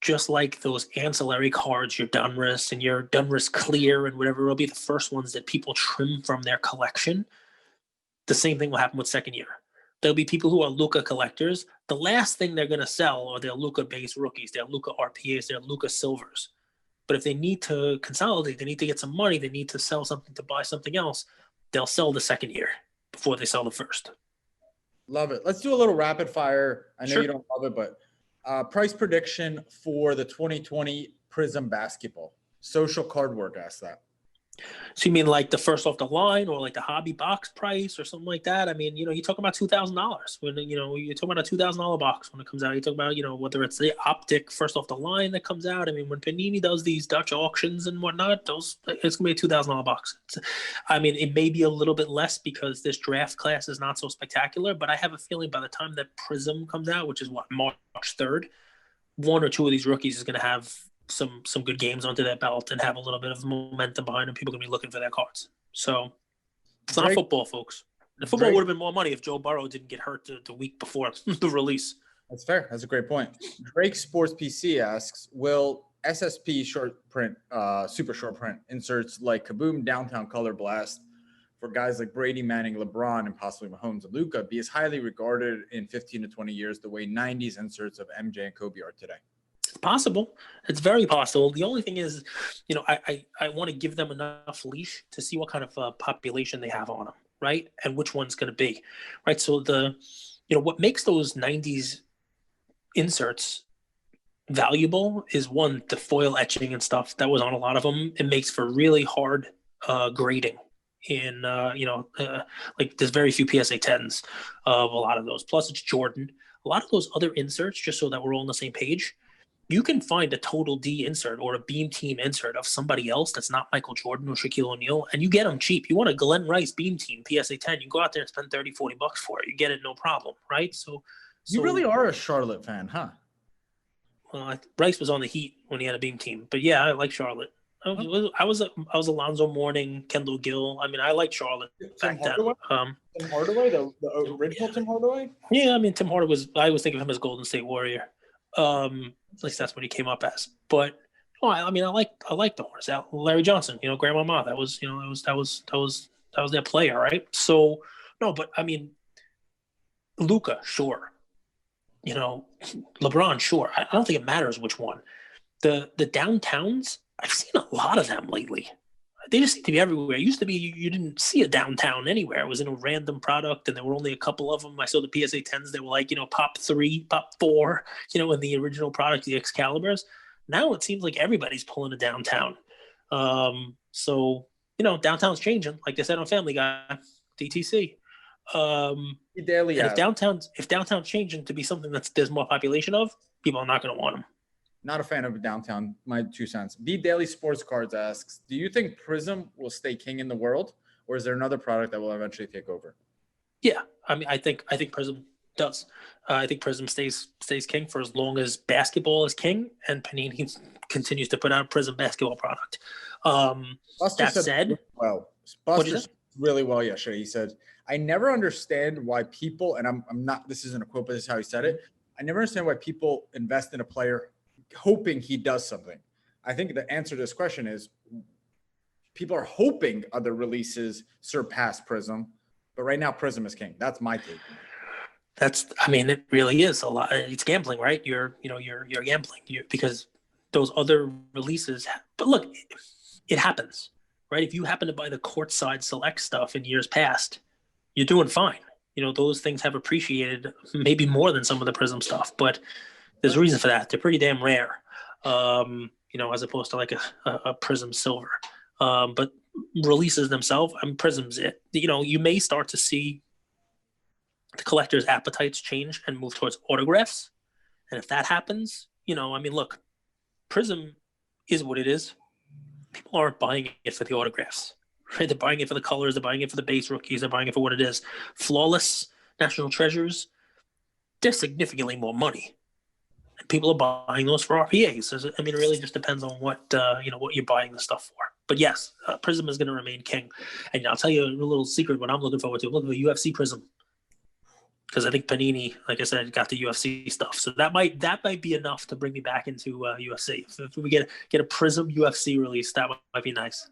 just like those ancillary cards, your Donruss and your Donruss Clear and whatever will be the first ones that people trim from their collection, the same thing will happen with second year. There'll be people who are Luka collectors. The last thing they're going to sell are their Luka-based rookies, their Luka RPAs, their Luka Silvers. But if they need to consolidate, they need to get some money, they need to sell something to buy something else, they'll sell the second year before they sell the first.
Love it. Let's do a little rapid fire. I know
Sure.
You don't love it, but price prediction for the 2020 Prism basketball. Social Card Work asked that.
So you mean like the first off the line or like the hobby box price or something like that? I mean, you're talking about $2,000 when, you're talking about a $2,000 box when it comes out. You talk about, whether it's the optic first off the line that comes out. I mean, when Panini does these Dutch auctions and whatnot, it's going to be a $2,000 box. It may be a little bit less because this draft class is not so spectacular, but I have a feeling by the time that Prism comes out, which is March 3rd, one or two of these rookies is going to have some good games onto that belt and have a little bit of momentum behind them. People are going to be looking for their cards. So it's not football, folks. The football would have been more money if Joe Burrow didn't get hurt the week before the release.
That's fair. That's a great point. Drake Sports PC asks, will SSP short print, super short print inserts like Kaboom Downtown Color Blast for guys like Brady, Manning, LeBron, and possibly Mahomes and Luka be as highly regarded in 15 to 20 years the way 90s inserts of MJ and Kobe are today?
It's possible. It's very possible. The only thing is, I want to give them enough leash to see what kind of population they have on them. right? And which one's going to be, right? So what makes those 90s inserts valuable is one, the foil etching and stuff that was on a lot of them. It makes for really hard grading in, like there's very few PSA 10s of a lot of those. Plus it's Jordan. A lot of those other inserts, just so that we're all on the same page, you can find a Total D insert or a Beam Team insert of somebody else that's not Michael Jordan or Shaquille O'Neal, and you get them cheap. You want a Glenn Rice Beam Team PSA 10, you go out there and spend $30-$40 for it. You get it no problem, right? So
you really are a Charlotte fan, huh?
Well, Rice was on the Heat when he had a Beam Team, but yeah, I like Charlotte. I was Alonzo Mourning, Kendall Gill. I mean, I liked Charlotte back then.
Tim Hardaway, the original Tim Hardaway.
Yeah, I mean, Tim Hardaway was. I always think of him as Golden State Warrior. At least that's what he came up as. But I mean, I like the Hornets. Larry Johnson, Grandmama. That was their player, right? So no, but I mean, Luka, sure. LeBron, sure. I don't think it matters which one. The downtowns, I've seen a lot of them lately. They just seem to be everywhere. It used to be you didn't see a downtown anywhere. It was in a random product, and there were only a couple of them. I saw the PSA 10s that were like, pop 3, pop 4, in the original product, the Excaliburs. Now it seems like everybody's pulling a downtown. So, downtown's changing. Like they said on Family Guy, DTC. If downtown's changing to be something there's more population of, people are not going to want them.
Not a fan of downtown. My 2 cents. The Daily Sports Cards asks, do you think Prism will stay king in the world, or is there another product that will eventually take over?
Yeah, I mean, I think Prism does. I think Prism stays king for as long as basketball is king, and Panini continues to put out a Prism basketball product. That said,
Buster said really well yesterday. He said, I never understand why people, and I'm not, this isn't a quote, but this is how he said it. I never understand why people invest in a player hoping he does something. I think the answer to this question is people are hoping other releases surpass Prism, but right now Prism is king. That's my take.
It really is a lot. It's gambling, right? You're gambling because those other releases, but look, it happens, right? If you happen to buy the courtside select stuff in years past, you're doing fine. Those things have appreciated maybe more than some of the Prism stuff, but there's a reason for that. They're pretty damn rare, as opposed to like a Prism Silver. But releases themselves, Prism's it. You may start to see the collectors' appetites change and move towards autographs. And if that happens, look, Prism is what it is. People aren't buying it for the autographs, right? They're buying it for the colors. They're buying it for the base rookies. They're buying it for what it is. Flawless National Treasures, they're significantly more money. And people are buying those for RPAs. It really just depends on what you're buying the stuff for. But yes, Prism is going to remain king. And I'll tell you a little secret what I'm looking forward to. I'm looking for UFC Prism. Because I think Panini, like I said, got the UFC stuff. So that might be enough to bring me back into UFC. If we get a Prism UFC release, that might be nice.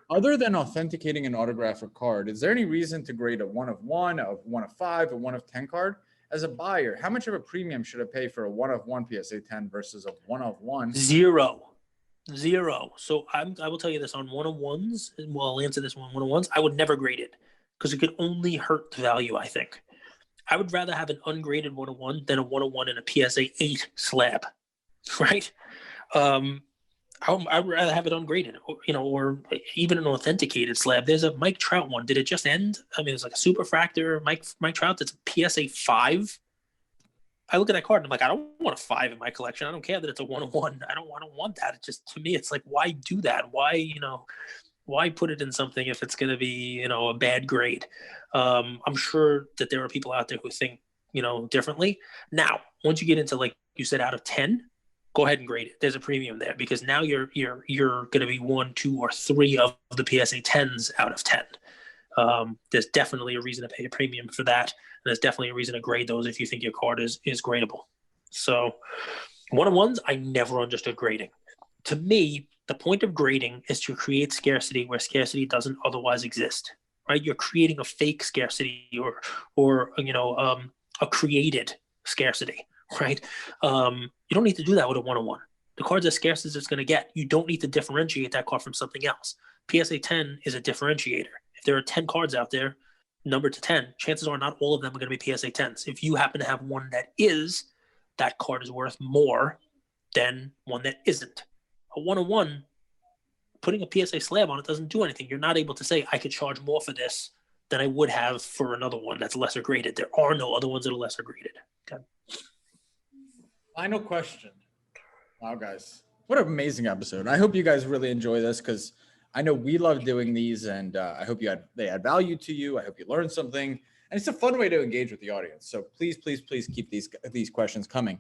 Other than authenticating an autograph or card, is there any reason to grade a 1 of 1, a 1 of 5, a 1 of 10 card? As a buyer, how much of a premium should I pay for a 1 of 1 PSA 10 versus a 1 of 1?
Zero. So I will tell you this on 1-on-1s. Well, I'll answer this one. 1-on-1s, I would never grade it because it could only hurt the value, I think. I would rather have an ungraded 1-on-1 than a 1-on-1 in a PSA 8 slab, right? I'd rather have it ungraded, or even an authenticated slab. There's a Mike Trout one. Did it just end? It's like a superfractor Mike Trout that's a PSA 5. I look at that card and I'm like, I don't want a 5 in my collection. I don't care that it's a 1-on-1. I don't want that. It just, to me, it's like, why do that? Why put it in something if it's going to be, a bad grade? I'm sure that there are people out there who think, differently. Now, once you get into, like you said, out of 10, go ahead and grade it. There's a premium there because now you're going to be 1, 2, or 3 of the PSA 10s out of 10. There's definitely a reason to pay a premium for that. And there's definitely a reason to grade those if you think your card is gradable. So 1-on-1s, I never understood grading. To me, the point of grading is to create scarcity where scarcity doesn't otherwise exist, right? You're creating a fake scarcity or a created scarcity, right? You don't need to do that with a 1-on-1. The card's as scarce as it's going to get. You don't need to differentiate that card from something else. PSA 10 is a differentiator.
if there are 10 cards out there, numbered to 10, chances are not all of them are going to be PSA 10s. If you happen to have one that card is worth more than one that isn't. A 101, putting a PSA slab on it doesn't do anything. You're not able to say, I could charge more for this than I would have for another one that's lesser graded. There are no other ones that are lesser graded. Okay.
Final question. Wow, guys. What an amazing episode. I hope you guys really enjoy this because I know we love doing these, and I hope they add value to you. I hope you learn something. And it's a fun way to engage with the audience. So please, please, please keep these questions coming.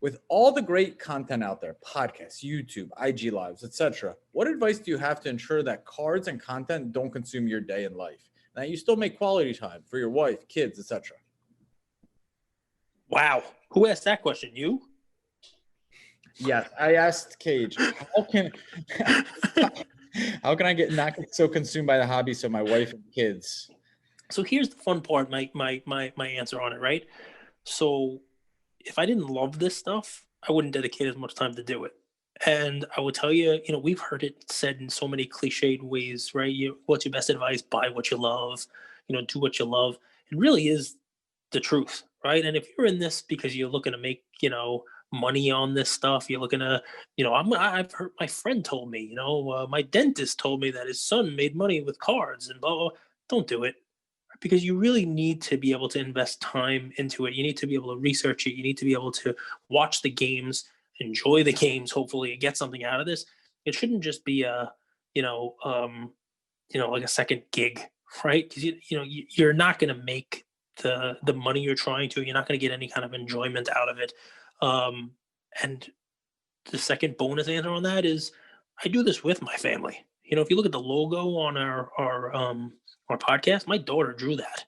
With all the great content out there, podcasts, YouTube, IG Lives, etc., what advice do you have to ensure that cards and content don't consume your day in life, and that you still make quality time for your wife, kids, etc.?
Wow. Who asked that question? You?
Yes, I asked Cage, how can I not get so consumed by the hobby so my wife and kids?
So here's the fun part, my answer on it, right? So if I didn't love this stuff, I wouldn't dedicate as much time to do it. And I will tell you, we've heard it said in so many cliched ways, right? What's your best advice? Buy what you love, do what you love. It really is the truth, right? And if you're in this because you're looking to make, money on this stuff, you're looking to, I've heard, my friend told me, my dentist told me that his son made money with cards and blah, blah. Don't do it, because you really need to be able to invest time into it. You need to be able to research it. You need to be able to watch the games, enjoy the games, hopefully, and get something out of this. It shouldn't just be like a second gig, right? Because you're not going to make the money you're trying to. You're not going to get any kind of enjoyment out of it. And the second bonus answer on that is, I do this with my family. If you look at the logo on our podcast, my daughter drew that.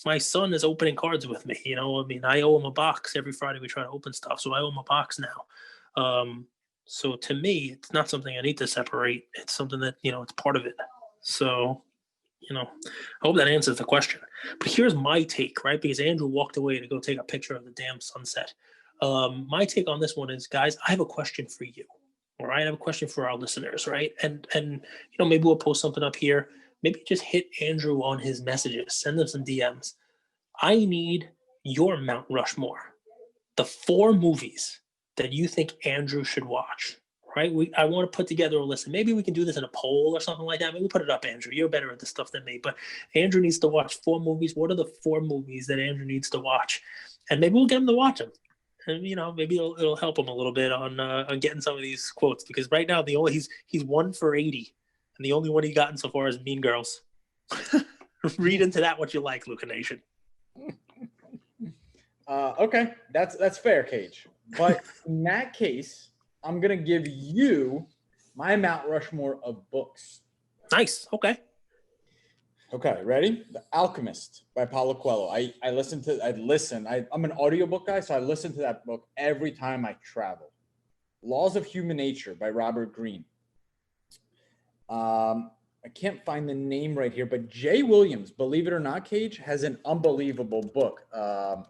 My son is opening cards with me. I owe him a box every Friday. We try to open stuff, so I owe him a box now. So to me, it's not something I need to separate. It's something that it's part of it. So I hope that answers the question. But here's my take, right? Because Andrew walked away to go take a picture of the damn sunset. My take on this one is, guys, I have a question for you. All right, I have a question for our listeners, right? And maybe we'll post something up here. Maybe just hit Andrew on his messages. Send him some DMs. I need your Mount Rushmore. The 4 movies that you think Andrew should watch, right? I want to put together a list. Maybe we can do this in a poll or something like that. Maybe put it up, Andrew. You're better at this stuff than me. But Andrew needs to watch 4 movies. What are the 4 movies that Andrew needs to watch? And maybe we'll get him to watch them. And maybe it'll help him a little bit on getting some of these quotes, because right now he's 1 for 80, and the only one he's gotten so far is Mean Girls. Read into that what you like, Luka Nation.
Okay, that's fair, Cage. But in that case, I'm gonna give you my Mount Rushmore of books.
Nice. Okay.
Okay, ready? The Alchemist by Paulo Coelho. I'm an audiobook guy, so I listen to that book every time I travel. Laws of Human Nature by Robert Greene. I can't find the name right here, but Jay Williams, believe it or not, Cage, has an unbelievable book. I'm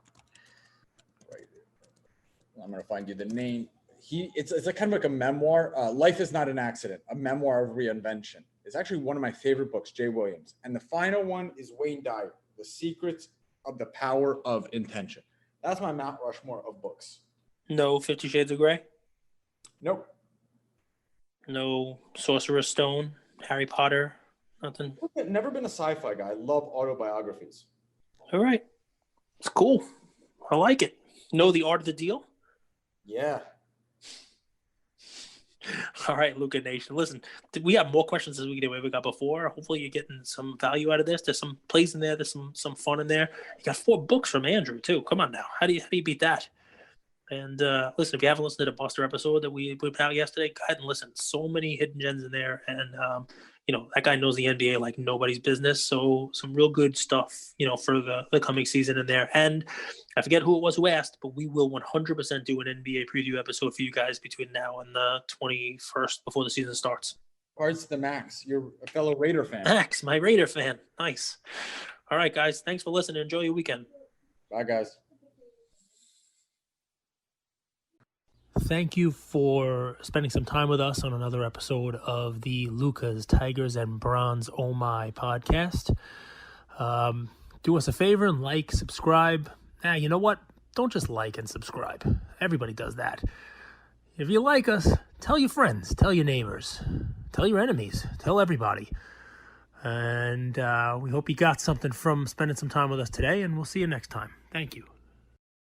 going to find you the name. It's a kind of like a memoir. Life is Not an Accident, a memoir of reinvention. It's actually one of my favorite books, Jay Williams. And the final one is Wayne Dyer, The Secrets of the Power of Intention. That's my Mount Rushmore of books.
No 50 Shades of Grey?
Nope.
No Sorcerer's Stone, Harry Potter, nothing?
I've never been a sci-fi guy. I love autobiographies.
All right. It's cool. I like it. Know The Art of the Deal?
Yeah.
All right, Luka Nation. Listen, we have more questions as we got before. Hopefully you're getting some value out of this. There's some plays in there. There's some fun in there. You got 4 books from Andrew, too. Come on now. How do you beat that? And listen, if you haven't listened to the Buster episode that we put out yesterday, go ahead and listen. So many hidden gems in there. And, that guy knows the NBA like nobody's business. So some real good stuff, for the coming season in there. And I forget who it was who asked, but we will 100% do an NBA preview episode for you guys between now and the 21st before the season starts.
Cards to the Max. You're a fellow Raider fan.
Max, my Raider fan. Nice. All right, guys. Thanks for listening. Enjoy your weekend.
Bye, guys.
Thank you for spending some time with us on another episode of the Lukas, Tigers, and Bronze Oh My podcast. Do us a favor and like, subscribe. You know what? Don't just like and subscribe. Everybody does that. If you like us, tell your friends, tell your neighbors, tell your enemies, tell everybody. And we hope you got something from spending some time with us today, and we'll see you next time. Thank you.